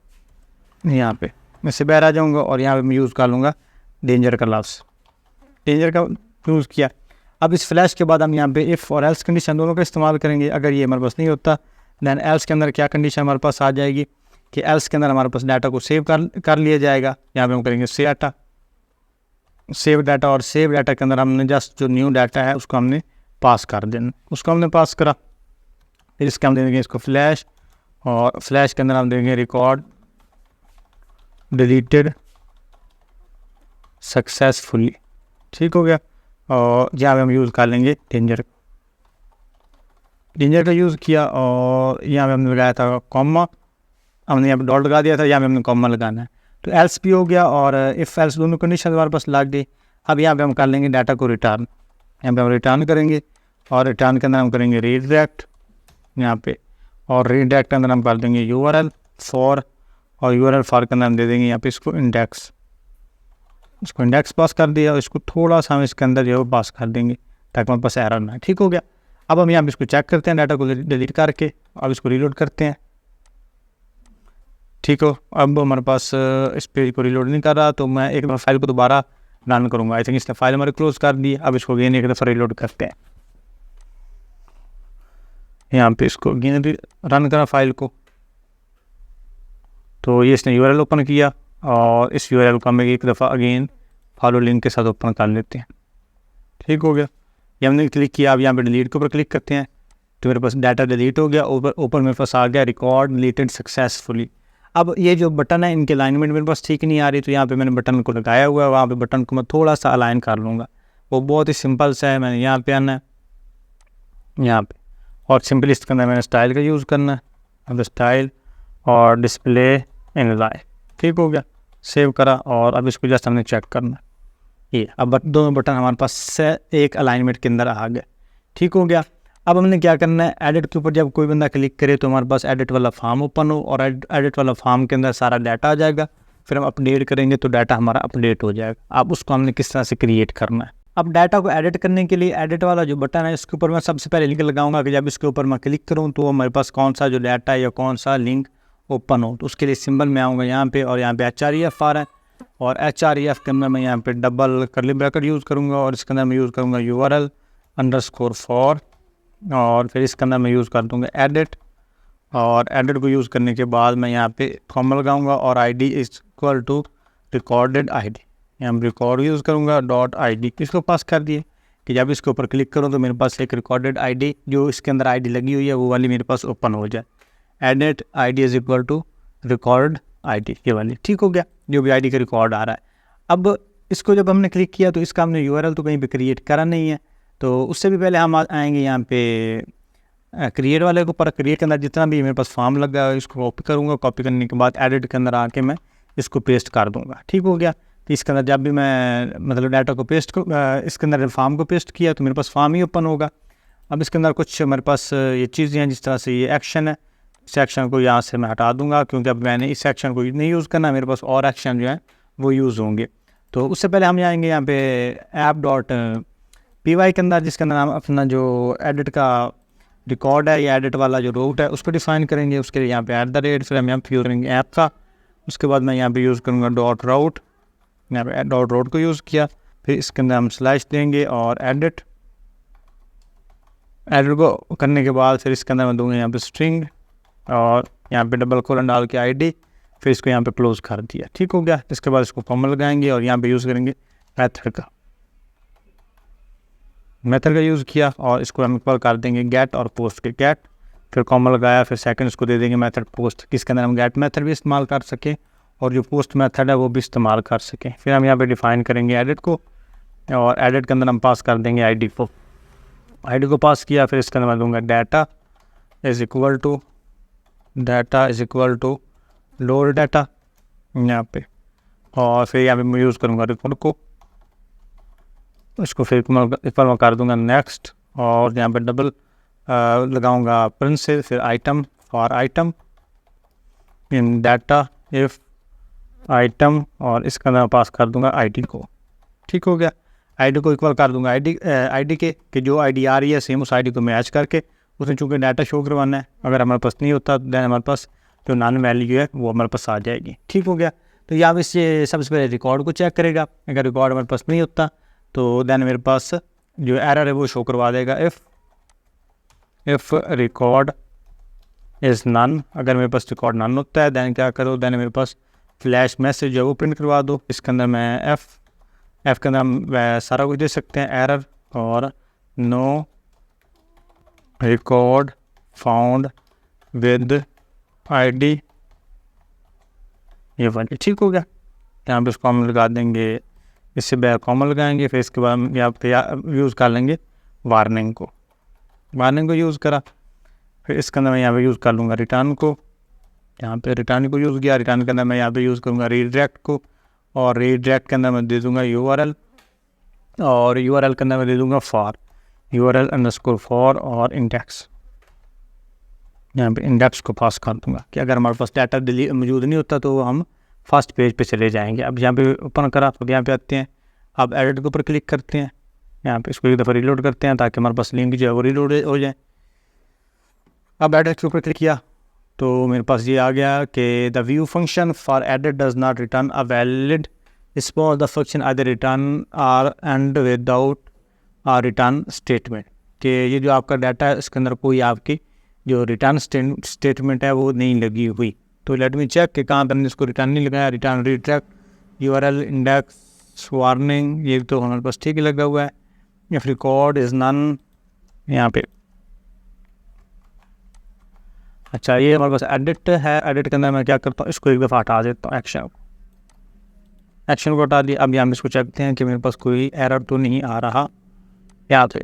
यहाँ पे मैं से बाहर आ जाऊँगा और यहाँ पे मैं यूज़ कर लूँगा डेंजर का लफ्ज़, डेंजर का यूज़ किया। अब इस फ्लैश के बाद हम यहाँ पे इफ़ और एल्स कंडीशन दोनों का इस्तेमाल करेंगे। अगर ये हमारे पास नहीं होता दैन एल्स के अंदर क्या कंडीशन हमारे पास आ जाएगी कि एल्स के अंदर हमारे पास डाटा को सेव कर लिया जाएगा। यहाँ पे हम करेंगे सेव डाटा और सेव डाटा के अंदर हमने जस्ट जो न्यू डाटा है उसको हमने पास कर देना, उसको हमने पास करा। फिर इसके हम देंगे इसको फ्लैश और फ्लैश के अंदर हम देंगे रिकॉर्ड डिलीटेड सक्सेसफुली। ठीक हो गया। और यहाँ पे हम यूज़ कर लेंगे डेंजर का यूज़ किया और यहाँ पे हमने लगाया था कॉमा, हमने यहाँ पे डॉट लगा दिया था, यहाँ पे हमने कॉमा लगाना है। तो एल्स भी हो गया और इफ़ एल्स दोनों कंडीशन हमारे पास लग गई। अब यहाँ पे हम कर लेंगे डाटा को रिटर्न, यहाँ पे हम रिटर्न करेंगे और रिटर्न के अंदर हम करेंगे रीडायरेक्ट यहाँ पे, और रीडायरेक्ट के अंदर हम कर देंगे URL फॉर, और URL फॉर के अंदर हम दे देंगे यहाँ पे इसको इंडेक्स, इसको इंडेक्स पास कर दिया और इसको थोड़ा सा हम इसके अंदर जो पास कर देंगे ताकि हमारे पास एरर ना। ठीक हो गया। अब हम यहाँ पे इसको चेक करते हैं डाटा को डिलीट करके, अब इसको रीलोड करते हैं। ठीक हो। अब हमारे पास इस पेज को रीलोड नहीं कर रहा तो मैं एक बार फाइल को दोबारा रन करूँगा। आई थिंक इसने फाइल हमारी क्लोज कर दी। अब इसको अगेन एक दफ़ा रीलोड करते हैं, यहाँ पे इसको अगेन रन करा फाइल को। तो ये इसने URL ओपन किया और इस URL को हम एक दफ़ा अगेन फॉलो लिंक के साथ ओपन कर लेते हैं। ठीक हो गया। ये हमने क्लिक किया। अब यहाँ पे डिलीट के ऊपर क्लिक करते हैं तो मेरे पास डाटा डिलीट हो गया। ऊपर मेरे पास आ गया रिकॉर्ड डिलीटेड सक्सेसफुली। अब ये जो बटन है इनके अलाइनमेंट मेरे पास ठीक नहीं आ रही, तो यहाँ पे मैंने बटन को लगाया हुआ है, वहाँ पे बटन को मैं थोड़ा सा अलाइन कर लूँगा। वो बहुत ही सिंपल सा है। मैंने यहाँ पे आना है यहाँ पे और सिंपली इसके अंदर मैंने स्टाइल का यूज़ करना है। अब स्टाइल और डिस्प्ले इनलाइन। ठीक हो गया। सेव करा और अब इसको जस्ट हमने चेक करना है। ये अब दोनों बटन हमारे पास से एक अलाइनमेंट के अंदर आ गए। ठीक हो गया। अब हमने क्या करना है, एडिट के ऊपर जब कोई बंदा क्लिक करे तो हमारे पास एडिट वाला फॉर्म ओपन हो और एडिट वाला फॉर्म के अंदर सारा डाटा आ जाएगा। फिर हम अपडेट करेंगे तो डाटा हमारा अपडेट हो जाएगा। अब उसको हमने किस तरह से क्रिएट करना है। अब डाटा को एडिट करने के लिए एडिट वाला जो बटन है इसके ऊपर मैं सबसे पहले लिंक लगाऊंगा कि जब इसके ऊपर मैं क्लिक करूँ तो हमारे पास कौन सा जो डाटा है या कौन सा लिंक ओपन हो। तो उसके लिए सिंबल में आऊँगा यहाँ पे और यहाँ पे HREF आ रहा है और HREF के अंदर मैं यहाँ पे डबल कर्ली ब्रैकेट यूज़ करूँगा और इसके अंदर मैं यूज़ करूँगा URL_for और फिर इसके अंदर मैं यूज़ कर दूँगा एडिट, और एडिट को यूज़ करने के बाद मैं यहाँ पे कॉमा लगाऊँगा और ID equal to recorded ID, यहाँ रिकॉर्ड यूज़ करूँगा .id। इसको पास कर दिए कि जब इसके ऊपर क्लिक करूँ तो मेरे पास एक रिकॉर्डेड ID जो इसके अंदर ID लगी हुई है वो वाली मेरे पास ओपन हो जाए। Edit ID is equal to record ID ये वाली। ठीक हो गया। जो भी ID का रिकॉर्ड आ रहा है। अब इसको जब हमने क्लिक किया तो इसका हमने URL तो कहीं पे क्रिएट करा नहीं है, तो उससे भी पहले हम आएंगे यहाँ पे क्रिएट वाले को। पर क्रिएट के अंदर जितना भी मेरे पास फॉर्म लगा है इसको कॉपी करूँगा। कॉपी करने के बाद एडिट के अंदर आके मैं इसको पेस्ट कर दूँगा। ठीक हो गया। तो इसके अंदर जब भी मैं मतलब डाटा को पेस्ट इसके अंदर फॉर्म को पेस्ट किया तो मेरे पास फॉर्म ही ओपन होगा। अब इसके अंदर कुछ मेरे पास ये चीज़ें हैं, जिस तरह से ये एक्शन है, इस एक्शन को यहाँ से मैं हटा दूँगा क्योंकि अब मैंने इस एक्शन को नहीं यूज़ करना, मेरे पास और एक्शन जो है वो यूज़ होंगे। तो उससे पहले हम आएंगे यहाँ पे app.py के अंदर, जिसके अंदर हम अपना जो एडिट का रिकॉर्ड है या एडिट वाला जो रूट है उसको डिफ़ाइन करेंगे। उसके लिए यहाँ पे @ फिर हम यहाँ पे यूज़ करेंगे ऐप का। उसके बाद मैं यहाँ पे यूज़ करूँगा .route, यहाँ पे .route को यूज़ किया। फिर इसके अंदर हम स्लैश देंगे और एडिट को करने के बाद फिर इसके अंदर मैं दूँगा यहाँ पे स्ट्रिंग और यहाँ पे डबल कोलन डाल के ID, फिर इसको यहाँ पे क्लोज़ कर दिया। ठीक हो गया। इसके बाद इसको कॉमा लगाएंगे और यहाँ पे यूज़ करेंगे मेथड का यूज़ किया और इसको हम इक्वल कर देंगे गेट और पोस्ट के गेट, फिर कॉमा लगाया, फिर सेकंड इसको दे देंगे मेथड पोस्ट, किसके अंदर हम गेट मेथड भी इस्तेमाल कर सकें और जो पोस्ट मेथड है वो भी इस्तेमाल कर सकें। फिर हम यहाँ पे डिफ़ाइन करेंगे एडिट को और एडिट के अंदर हम पास कर देंगे ID को पास किया। फिर इसके अंदर मैं दूँगा data is equal to load data यहाँ पे, और फिर यहाँ पे मैं यूज़ करूँगा रिकॉर्ड को, इसको फिर मैं कर दूँगा नेक्स्ट और यहाँ पे डबल लगाऊँगा प्रिंट से, फिर item for item in data if item और इसका अंदर पास कर दूँगा ID को। ठीक हो गया। आईडी को इक्वल कर दूंगा आईडी के कि जो आईडी आ रही है सेम उस आईडी को मैच करके उसमें चूँकि डाटा शो करवाना है। अगर हमारे पास नहीं होता तो दैन हमारे पास जो नॉन वैल्यू है वो हमारे पास आ जाएगी। ठीक हो गया। तो यहाँ पे से सबसे पहले रिकॉर्ड को चेक करेगा। अगर रिकॉर्ड हमारे पास नहीं होता तो दैन मेरे पास जो एरर है वो शो करवा देगा इफ़ रिकॉर्ड इज़ नन। अगर मेरे पास रिकॉर्ड नन होता है दैन क्या करो, दैन मेरे पास फ्लैश मैसेज जो है वो प्रिंट करवा दो। इसके अंदर मैं एफ के अंदर हम सारा कुछ दे सकते हैं, एरर और no record found with ID, ये वाली। ठीक हो गया। यहाँ पे उसको हम लगा देंगे, इससे बैक कॉमन लगाएंगे। फिर इसके बाद हम यहाँ पे यूज़ कर लेंगे वार्निंग को यूज़ करा। फिर इसके अंदर मैं यहाँ पे यूज़ कर लूँगा रिटर्न को। यहाँ पे रिटर्न को यूज़ किया। रिटर्न के अंदर मैं यहाँ पे यूज़ करूँगा रीडायरेक्ट को, और रीडायरेक्ट के अंदर मैं दे दूँगा URL, और URL के अंदर मैं दे दूँगा फॉर URL_for और इंडेक्स। यहाँ पे इंडेक्स को पास कर दूँगा कि अगर हमारे पास डाटा मौजूद नहीं होता तो हम फर्स्ट पेज पे चले जाएंगे। अब यहाँ पे ओपन करा तो यहाँ पे आते हैं। अब एडिट के ऊपर क्लिक करते हैं। यहाँ पे इसको एक दफ़ा रीलोड करते हैं ताकि हमारे पास लिंक जो है वो रीलोड हो जाए। अब एडिट के ऊपर क्लिक किया तो मेरे पास ये आ गया कि the view function for edit does not return a valid response, the function either return or end without a return statement. कि ये जो आपका डाटा है इसके अंदर कोई आपकी जो रिटर्न स्टेटमेंट है वो नहीं लगी हुई। तो लेट मी चेक कि कहाँ पर हमने इसको रिटर्न नहीं लगाया। Return redirect URL index warning ये तो हमारे पास ठीक ही लगा हुआ है। इफ रिकॉर्ड इज़ नन यहाँ पे, अच्छा ये हमारे पास एडिट है। एडिट के अंदर मैं क्या करता हूँ, इसको एक दफ़ा हटा देता हूँ, एक्शन को हटा दिया। अब यहाँ इसको चेकते हैं कि मेरे पास कोई एरर तो नहीं आ रहा या तो।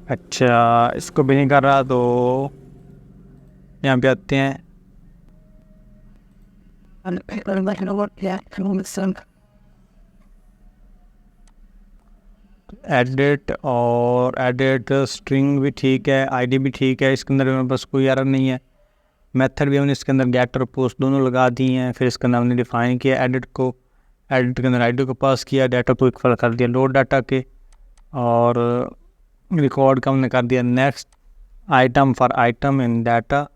अच्छा इसको भी नहीं कर रहा तो यहाँ पे आते हैं। एडिट और एडिट स्ट्रिंग भी ठीक है, आईडी भी ठीक है, इसके अंदर मेरे पास कोई एरर नहीं है। मेथड भी हमने इसके अंदर गेट और पोस्ट दोनों लगा दी हैं। फिर इसके अंदर हमने डिफाइन किया एडिट को, एडिट के अंदर आईडी को पास किया, डाटा को इक्वल कर दिया लोड डाटा के, और रिकॉर्ड का हमने कर दिया next item for item in data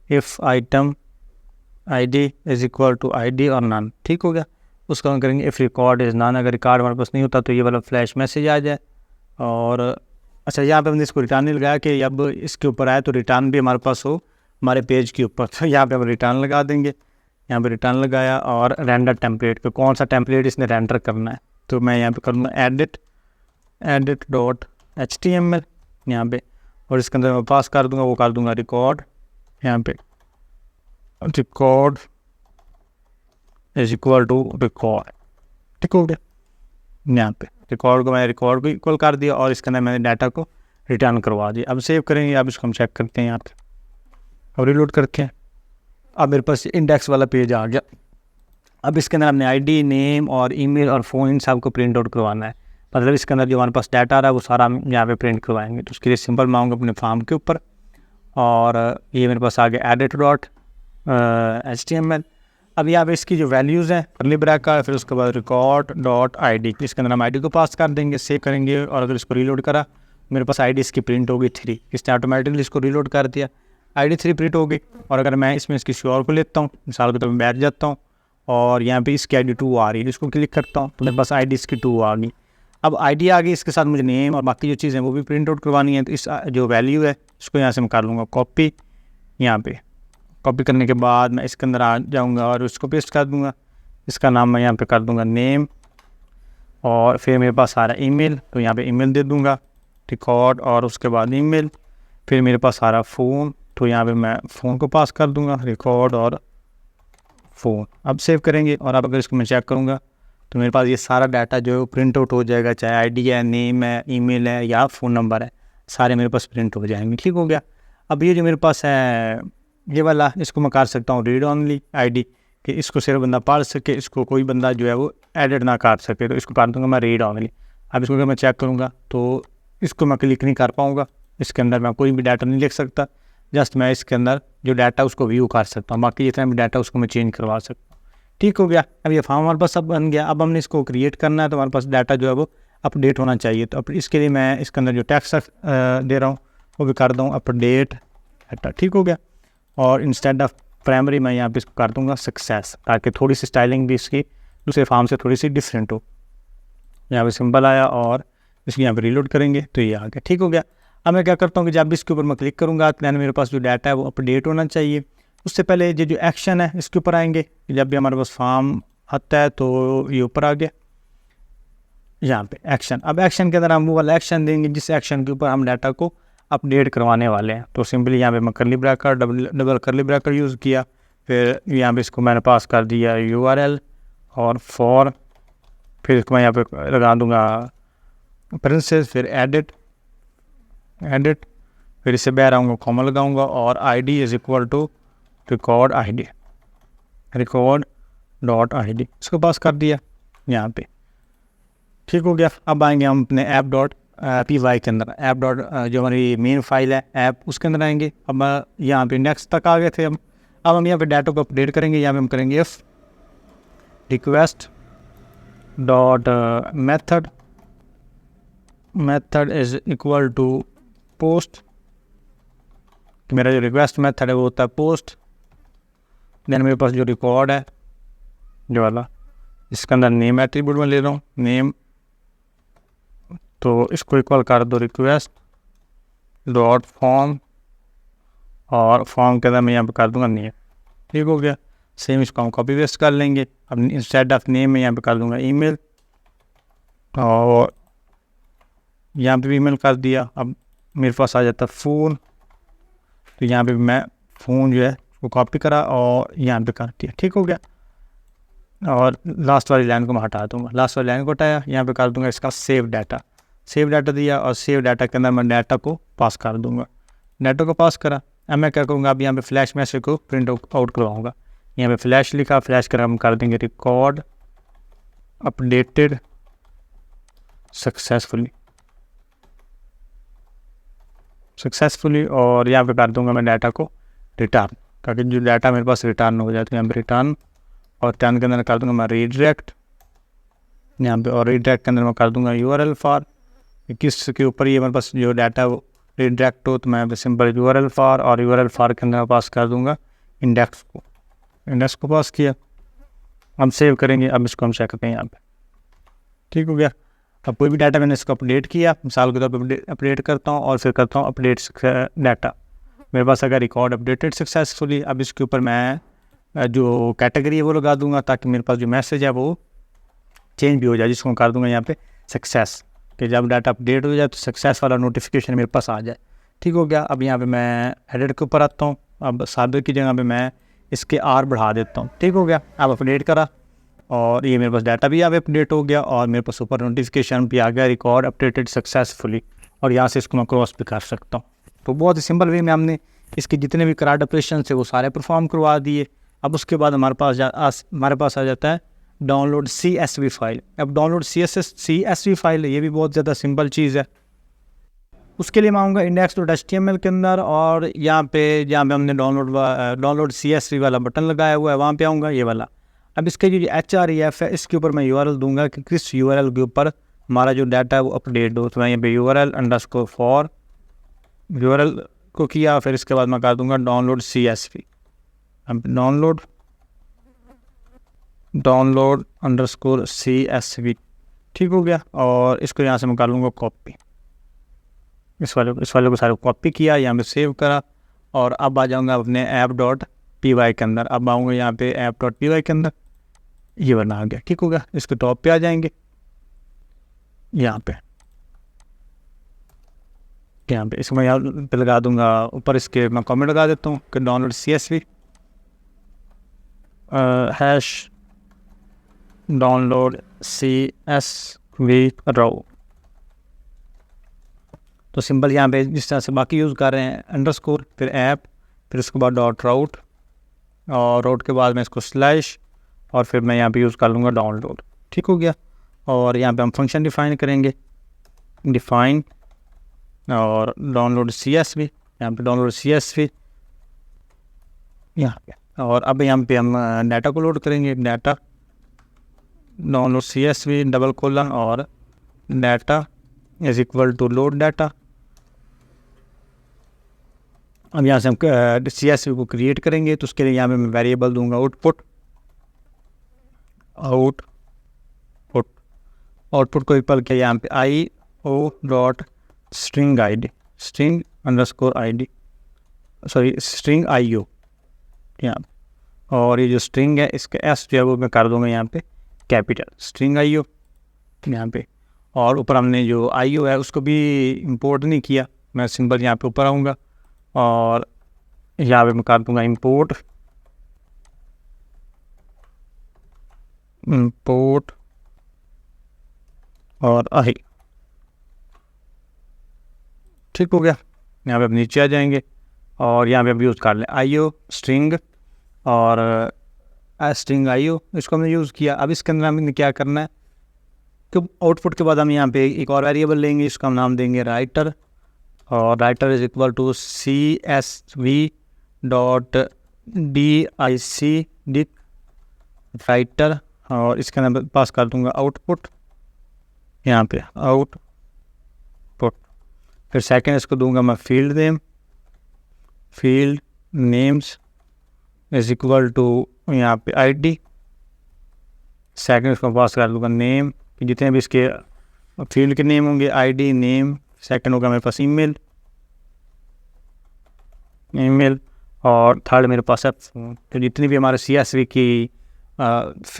if item ID is equal to ID और नन। ठीक हो गया। उसका हम करेंगे इफ़ रिकॉर्ड इज़ नन। अगर रिकॉर्ड हमारे पास नहीं होता तो ये वाला फ्लैश मैसेज आ जाए। और अच्छा यहाँ पे हमने इसको रिटर्न नहीं लगाया कि अब इसके ऊपर आए तो रिटर्न भी हमारे पास हो हमारे पेज के ऊपर। तो यहाँ पे हम रिटर्न लगा देंगे। यहाँ पे रिटर्न लगाया और रेंडर टेम्पलेट को, कौन सा टेम्पलेट इसने रेंडर करना है तो मैं यहाँ पे करूँगा edit.html यहाँ पे, और इसके अंदर मैं पास कर दूँगा, वो कर दूँगा रिकॉर्ड। यहाँ पे record is equal to record. ठीक हो गया। यहाँ पे रिकॉर्ड को मैंने रिकॉर्ड को इक्वल कर दिया और इसके अंदर मैंने डाटा को रिटर्न करवा दिया। अब सेव करेंगे। अब इसको हम चेक करते हैं यहाँ पे और रिलोड करके हैं। अब मेरे पास इंडेक्स वाला पेज आ गया। अब इसके अंदर हमने आईडी, नेम और ईमेल और फ़ोन इन सब को प्रिंट आउट करवाना है। मतलब इसके अंदर जो हमारे पास डाटा आ रहा है वो सारा हम यहाँ पे प्रिंट करवाएंगे। तो उसके लिए सिंपल मैं आऊँगा अपने फॉर्म के ऊपर, और ये मेरे पास आ गया edit.html। अब यहाँ पे इसकी जो वैल्यूज़ हैं कर्ली ब्रैकेट, फिर उसके बाद record.id, इसके अंदर हम आईडी को पास कर देंगे, सेव करेंगे, और अगर इसको रीलोड करा मेरे पास आईडी इसकी प्रिंट होगी 3। इसने ऑटोमेटिकली इसको रीलोड कर दिया, आईडी 3 प्रिंट हो गई। और अगर मैं इसमें इसकी श्योर को लेता हूँ, मिसाल के तौर पर बैठ जाता हूँ और यहाँ पे इसकी आईडी 2 आ रही है, इसको क्लिक करता हूँ तो मेरे पास आईडी इसकी 2 आ गई। अब आईडी आ गई, इसके साथ मुझे नेम और बाकी जो चीज़ें वो भी प्रिंट आउट करवानी है। तो इस जो वैल्यू है इसको यहाँ से मैं कर लूँगा कॉपी। यहाँ पे कॉपी करने के बाद मैं इसके अंदर आ जाऊँगा और उसको पेस्ट कर दूँगा। इसका नाम मैं यहाँ पे कर दूँगा नेम, और फिर मेरे पास आ रहा है ईमेल, तो यहाँ पे ईमेल दे दूँगा रिकॉर्ड और उसके बाद ईमेल। फिर मेरे पास आ रहा फ़ोन, तो यहाँ पे मैं फ़ोन को पास कर दूँगा रिकॉर्ड और फ़ोन। अब सेव करेंगे और अब अगर इसको मैं चेक करूँगा तो मेरे पास ये सारा डाटा जो है वो प्रिंट आउट हो जाएगा, चाहे आईडी है, नेम है, ईमेल है या फ़ोन नंबर है, सारे मेरे पास प्रिंट हो जाएंगे। ठीक हो गया। अब ये जो मेरे पास है ये वाला, इसको मैं कर सकता हूँ रीड ऑनली आईडी, कि इसको सिर्फ बंदा पढ़ सके, इसको कोई बंदा जो है वो एडिट ना कर सके, तो इसको कर दूँगा मैं रीड ऑनली। अब इसको अगर मैं चेक करूँगा तो इसको मैं क्लिक नहीं कर पाऊँगा, इसके अंदर मैं कोई भी डाटा नहीं लिख सकता, जस्ट मैं इसके अंदर जो डाटा उसको व्यू कर सकता हूँ, बाकी जितना भी डाटा उसको मैं चेंज करवा सकता हूँ। ठीक हो गया। अब ये फॉर्म हमारे पास अब बन गया। अब हमने इसको क्रिएट करना है तो हमारे पास डाटा जो है वो अपडेट होना चाहिए। तो अब इसके लिए मैं इसके अंदर जो टेक्स्ट दे रहा हूँ वो भी कर दूँ अपडेट डाटा। ठीक हो गया। और इंस्टेड ऑफ प्राइमरी मैं यहाँ पे इसको कर दूँगा सक्सेस, ताकि थोड़ी सी स्टाइलिंग भी इसकी दूसरे फॉर्म से थोड़ी सी डिफरेंट हो। यहाँ पे सिंबल आया और इसको यहाँ पे रीलोड करेंगे तो ये आ गया। ठीक हो गया। अब मैं क्या करता हूँ कि जब भी इसके ऊपर मैं क्लिक करूँगा तो मेरे पास जो डाटा है वो अपडेट होना चाहिए। उससे पहले ये जो एक्शन है इसके ऊपर आएंगे। जब भी हमारे पास फॉर्म आता है तो ये ऊपर आ गया यहाँ पे एक्शन। अब एक्शन के अंदर हम वो वाला एक्शन देंगे जिस एक्शन के ऊपर हम डाटा को अपडेट करवाने वाले हैं। तो सिंपली यहाँ पे मैं करली ब्रैकेट डबल करली ब्रैकेट यूज़ किया, फिर यहाँ पे इसको मैंने पास कर दिया URL और फॉर, फिर इसको मैं यहाँ पे लगा दूँगा प्रिंसेस, फिर एडिट, फिर इससे बाहर आऊँगा कॉमा लगाऊँगा और ID is equal to record ID इसको पास कर दिया यहाँ पे। ठीक हो गया। अब आएंगे हम अपने app.py के अंदर। ऐप डॉट जो हमारी मेन फाइल है ऐप, उसके अंदर आएंगे। अब यहाँ पे नेक्स्ट तक आ गए थे हम। अब हम यहाँ पे डाटा को अपडेट करेंगे। यहाँ पे हम करेंगे if request dot method is equal to post. मेरा जो रिक्वेस्ट मेथड है वो होता है पोस्ट। देन मेरे पास जो रिकॉर्ड है जो वाला, इसके अंदर नेम एट्रीब्यूट में ले रहा हूँ नेम, तो इसको इक्वल कर दो रिक्वेस्ट डॉट फॉर्म और फॉर्म के अंदर मैं यहाँ पे कर दूँगा नेम। ठीक हो गया। सेम इसको हम कॉपी पेस्ट कर लेंगे। अब इंस्टेड ऑफ नेम में यहाँ पे कर दूँगा ईमेल और यहाँ पे भी ईमेल कर दिया। अब मेरे पास आ जाता फ़ोन, तो यहाँ पे मैं फ़ोन जो है वो कॉपी करा और यहाँ पे कर दिया। ठीक हो गया। और लास्ट वाली लाइन को मैं हटा दूँगा। लास्ट वाली लाइन को हटाया, यहाँ पे कर दूँगा इसका सेव डाटा दिया और सेव डाटा के अंदर मैं डाटा को पास कर दूँगा। डाटा को पास करा। अब मैं क्या करूँगा, अब यहाँ पे फ्लैश मैसेज को प्रिंट आउट करवाऊँगा। यहाँ पे फ्लैश लिखा, फ्लैश कर हम कर देंगे रिकॉर्ड अपडेटेड सक्सेसफुली और यहाँ पे कर दूँगा मैं डाटा को रिटर्न, ताकि जो डाटा मेरे पास रिटर्न हो जाए। तो यहाँ पे रिटर्न और रिटर्न के अंदर कर दूँगा मैं रीडायरेक्ट यहाँ पे, और रीडायरेक्ट के अंदर मैं कर दूँगा URL फॉर, किस के ऊपर ये मेरे पास जो डाटा है वो रीडायरेक्ट हो। तो मैं सिंपल URL फॉर और URL फॉर के अंदर पास कर दूँगा इंडेक्स को पास किया। हम सेव करेंगे। अब इसको हम चेक करते हैं यहाँ पे। ठीक हो गया। अब कोई भी डाटा मैंने इसको अपडेट किया, मिसाल के तौर पर अपडेट करता हूँ और फिर करता हूँ अपडेट डाटा। मेरे पास अगर रिकॉर्ड अपडेटेड सक्सेसफुली, अब इसके ऊपर मैं जो कैटेगरी है वो लगा दूंगा ताकि मेरे पास जो मैसेज है वो चेंज भी हो जाए, जिसको कर दूंगा यहाँ पे सक्सेस, कि जब डाटा अपडेट हो जाए तो सक्सेस वाला नोटिफिकेशन मेरे पास आ जाए। ठीक हो गया। अब यहाँ पे मैं एडिट के ऊपर आता हूँ। अब सादर की जगह पे मैं इसके R बढ़ा देता हूँ। ठीक हो गया। अब अपडेट करा और ये मेरे पास डाटा भी यहाँ पे अपडेट हो गया और मेरे पास ऊपर नोटिफिकेशन भी आ गया रिकॉर्ड अपडेटेड सक्सेसफुली, और यहाँ से इसको मैं क्रॉस भी कर सकता हूँ। तो बहुत ही सिंपल वे में हमने इसके जितने भी करार ऑपरेशन थे वो सारे परफॉर्म करवा दिए। अब उसके बाद हमारे पास आ जाता है डाउनलोड CSV फाइल। अब डाउनलोड CSV फाइल ये भी बहुत ज़्यादा सिंपल चीज़ है। उसके लिए मैं आऊँगा index.html के अंदर और यहाँ पे हमने डाउनलोड CSV वाला बटन लगाया हुआ है, वहाँ पे आऊँगा ये वाला। अब इसके जो href है इसके ऊपर मैं URL दूंगा कि किस URL के ऊपर हमारा जो डाटा है वो अपडेट हो। तो मैं यहाँ पे URL_for URL को किया, फिर इसके बाद मैं कर दूंगा डाउनलोड CSV। अब डाउनलोड_CSV। ठीक हो गया। और इसको यहाँ से मैं कर लूँगा कॉपी। इस वाले को सारे कॉपी किया, यहाँ पे सेव करा और अब आ जाऊँगा अपने app.py के अंदर। अब आऊँगा यहाँ पे app.py के अंदर, ये बना आ गया। ठीक हो गया। इसके टॉप पे आ जाएंगे, यहाँ पे इसको मैं यहाँ पे लगा दूंगा ऊपर, इसके मैं कमेंट लगा देता हूँ कि download CSV hash download CSV राउ। तो सिंपल यहाँ पे जिस तरह से बाकी यूज़ कर रहे हैं अंडरस्कोर, फिर ऐप, फिर उसके बाद .route और route के बाद मैं इसको स्लैश और फिर मैं यहाँ पे यूज़ कर लूँगा डाउनलोड। ठीक हो गया। और यहाँ पे हम फंक्शन डिफ़ाइन करेंगे, डिफ़ाइन और डाउनलोड CSV। यहाँ पे डाउनलोड CSV यहाँ पे और अब यहाँ पे हम डाटा को लोड करेंगे। Data download CSV double colon और data is equal to load data. अब यहाँ से हम CSV को क्रिएट करेंगे, तो उसके लिए यहाँ पे मैं वेरिएबल दूंगा आउटपुट को इक्वल किया यहाँ पे IO dot string ID string underscore ID string IO यहाँ पे, और ये जो स्ट्रिंग है इसका S जो है वो मैं कर दूंगा यहाँ पे कैपिटल स्ट्रिंग IO यहाँ पे। और ऊपर हमने जो IO है उसको भी इंपोर्ट नहीं किया, मैं सिंपल यहाँ पे ऊपर आऊँगा और यहाँ पे मैं कर दूंगा इंपोर्ट और आई। ठीक हो गया। यहाँ पे अब नीचे आ जाएंगे और यहाँ पे अब यूज़ कर लें IO स्ट्रिंग और स्ट्रिंग IO, इसको हमने यूज़ किया। अब इसके अंदर हमें क्या करना है कि आउटपुट के बाद हम यहाँ पे एक और वेरिएबल लेंगे, इसका हम नाम देंगे राइटर, और writer is equal to CSV dot DIC dict writer, और इसके अंदर पास कर दूंगा आउटपुट यहाँ पे आउटपुट। फिर सेकंड इसको दूंगा मैं field names is equal to यहाँ पे ID। सेकंड इसको पास कर दूंगा नेम, जितने भी इसके फील्ड के नेम होंगे ID नेम। सेकंड होगा मेरे पास ईमेल, और थर्ड मेरे पास है तो जितनी भी हमारे CSV की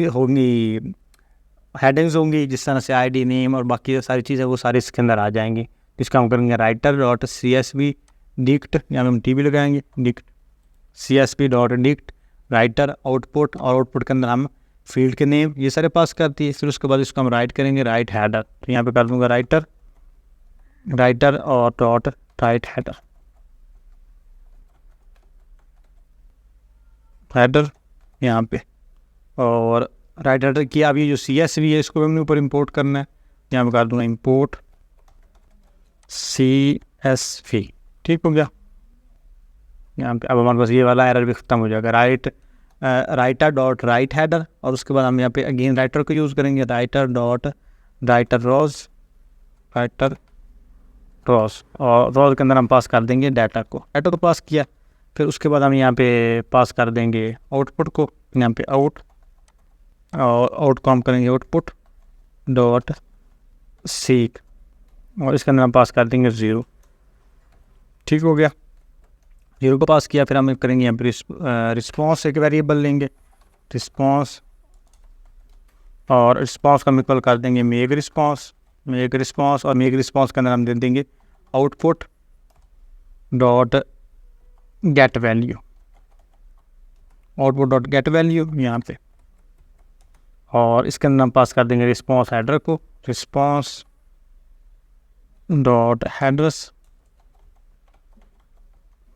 होंगी हेडिंग्स होंगी, जिस तरह से ID नेम और बाकी जो सारी चीज़ें वो सारी इसके अंदर आ जाएंगी। इसका हम करेंगे राइटर डॉट CSV डिक्ट, यहाँ पे हम TB लगाएंगे dict CSV dot dict writer output, और आउटपुट के अंदर हम फील्ड के नेम ये सारे पास करती है। फिर उसके बाद इसको हम राइट करेंगे राइट हेडर, तो यहाँ पे कर दूंगा राइटर और डॉट राइट हेडर यहाँ पे, और राइट हेडर किया। अब ये जो CSV है इसको हमने ऊपर इंपोर्ट करना है, यहाँ पे कर दूंगा इंपोर्ट CSV। ठीक हो गया। यहाँ पे अब हमारे पास ये वाला एरर भी ख़त्म हो जाएगा, राइटर डॉट राइट हेडर, और उसके बाद हम यहाँ पे अगेन राइटर को यूज़ करेंगे राइटर डॉट राइटर रोज और रोज के अंदर हम पास कर देंगे डाटा को पास किया। फिर उसके बाद हम यहाँ पे पास कर देंगे आउटपुट को, यहाँ पे आउट को हम करेंगे आउटपुट डॉट सीक, और इसके अंदर हम पास कर देंगे 0। ठीक हो गया। 0 को पास किया। फिर हम करेंगे यहाँ पे रिस्पॉन्स एक वेरिएबल लेंगे रिस्पॉन्स, और रिस्पॉन्स का हम इक्वल कर देंगे मेक रिस्पॉन्स, और मेक रिस्पॉन्स के अंदर हम दे देंगे आउटपुट डॉट गेट वैल्यू यहाँ पे, और इसके अंदर हम पास कर देंगे रिस्पॉन्स हेडर को रिस्पॉन्स डॉट हेडर्स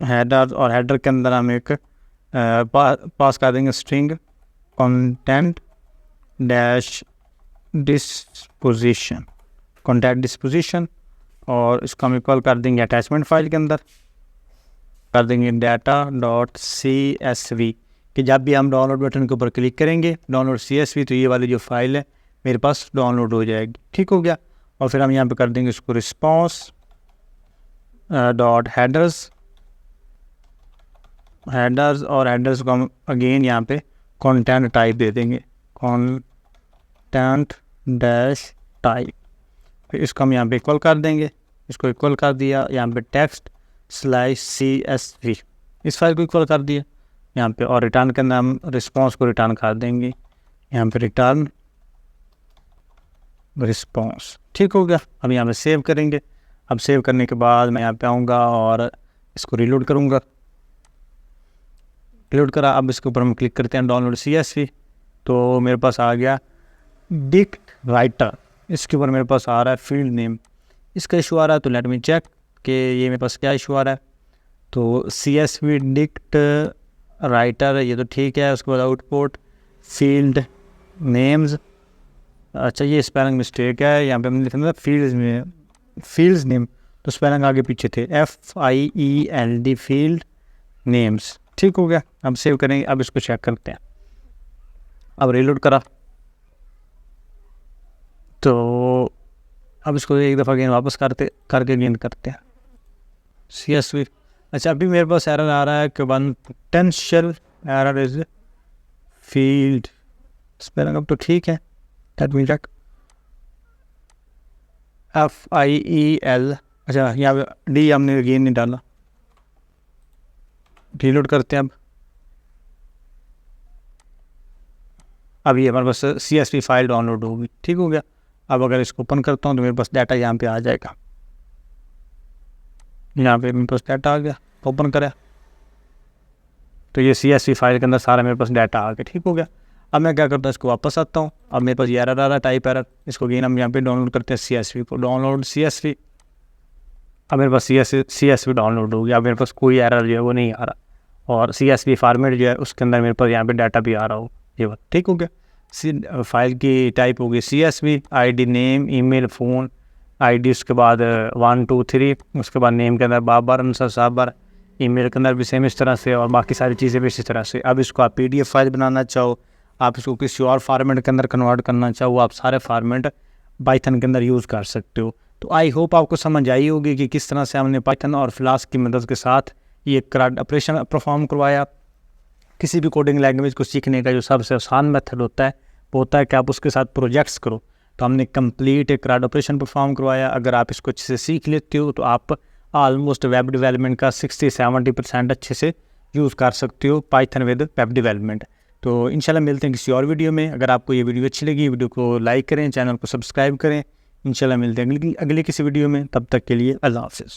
हेडर, और हेडर के अंदर हम एक पास कर देंगे स्ट्रिंग कंटेंट डिस्पोजिशन, और इसको हम इक्वल कर देंगे अटैचमेंट फाइल के अंदर कर देंगे डाटा डॉट CSV, कि जब भी हम डाउनलोड बटन के ऊपर क्लिक करेंगे डाउनलोड CSV तो ये वाली जो फाइल है मेरे पास डाउनलोड हो जाएगी। ठीक हो गया। और फिर हम यहाँ पे कर देंगे इसको रिस्पॉन्स डॉट हेडर्स, और हेडर्स को हम अगेन यहाँ पे कंटेंट टाइप दे देंगे कंटेंट डैश टाइप। फिर इसको हम यहाँ पे इक्वल कर देंगे, इसको इक्वल कर दिया, यहाँ पे टेक्स्ट स्लैश CSV इस फाइल को इक्वल कर दिया यहाँ पे, और रिटर्न के अंदर हम रिस्पॉन्स को रिटर्न कर देंगे यहाँ पे रिटर्न रिस्पॉन्स। ठीक हो गया। अब यहाँ पे सेव करेंगे। अब सेव करने के बाद मैं यहाँ पे आऊँगा और इसको रीलोड करूँगा। रीलोड करा। अब इसके ऊपर हम क्लिक करते हैं डाउनलोड CSV, तो मेरे पास आ गया डिक्ट राइटर। इसके ऊपर मेरे पास आ रहा है फील्ड नेम, इसका इशू आ रहा है, तो लेट मी चेक कि ये मेरे पास क्या इशू आ रहा है। तो CSV डिक्ट राइटर ये तो ठीक है। उसके बाद आउटपुट फील्ड नेम्स, अच्छा ये स्पेलिंग मिस्टेक है, यहाँ पे हमने लिखा था फील्ड्स नेम, तो स्पेलिंग आगे पीछे थे FIELD फील्ड नेम्स। ठीक हो गया। अब सेव करेंगे, अब इसको चेक करते हैं। अब रीलोड करा तो अब इसको एक दफ़ा गेन वापस करके गेन करते हैं CSV। अच्छा, अभी मेरे पास एरर आ रहा है कि one potential error is field spelling. अब तो ठीक है, लेट मी चेक। FIEL। अच्छा, यहाँ पे D हमने गेन नहीं डाला। रीलोड करते हैं। अब ये हमारे पास CSV फाइल डाउनलोड होगी। ठीक हो गया। अब अगर इसको ओपन करता हूँ तो मेरे पास डाटा यहाँ पे आ जाएगा। यहाँ पे मेरे पास डाटा आ गया, ओपन करा तो ये CSV फाइल के अंदर सारा मेरे पास डाटा आ गया। ठीक हो गया। अब मैं क्या करता हूँ, इसको वापस आता हूँ। अब मेरे पास ये एरर आ रहा है, टाइप एरर। इसको गेन हम यहाँ पे डाउनलोड करते हैं CSV को, डाउनलोड CSV। अब मेरे पास CSV डाउनलोड हो गया। अब मेरे पास कोई एरर जो है वो नहीं आ रहा, और CSV फॉर्मेट जो है उसके अंदर मेरे पास यहाँ पे डाटा भी आ रहा हो। ये बात ठीक हो गया। फाइल की टाइप होगी CSV, ID name, email, phone ID, उसके बाद 1 2 3, उसके बाद नेम के अंदर बाबर अंसर साबर, ईमेल के अंदर भी सेम इस तरह से, और बाकी सारी चीज़ें भी इसी तरह से। अब इसको आप PDF फाइल बनाना चाहो, आप इसको किसी और फार्मेट के अंदर कन्वर्ट करना चाहो, आप सारे फार्मेट पाइथन के अंदर यूज़ कर सकते हो। तो आई होप आपको समझ आई होगी कि किस तरह से हमने पाइथन और फ्लास्क की मदद के साथ ये CRUD ऑपरेशन परफॉर्म करवाया। किसी भी कोडिंग लैंग्वेज को सीखने का जो सबसे आसान मेथड होता है वो होता है कि आप उसके साथ प्रोजेक्ट्स करो। तो हमने कंप्लीट एक CRUD ऑपरेशन परफॉर्म करवाया। अगर आप इसको अच्छे से सीख लेते हो तो आप ऑलमोस्ट वेब डेवलपमेंट का 60-70% अच्छे से यूज़ कर सकते हो पाइथन विद वेब डेवलपमेंट। तो इंशाल्लाह मिलते हैं किसी और वीडियो में। अगर आपको ये वीडियो अच्छी लगी, वीडियो को लाइक करें, चैनल को सब्सक्राइब करें। इंशाल्लाह मिलते हैं अगली किसी वीडियो में। तब तक के लिए अल्लाह हाफ़िज़।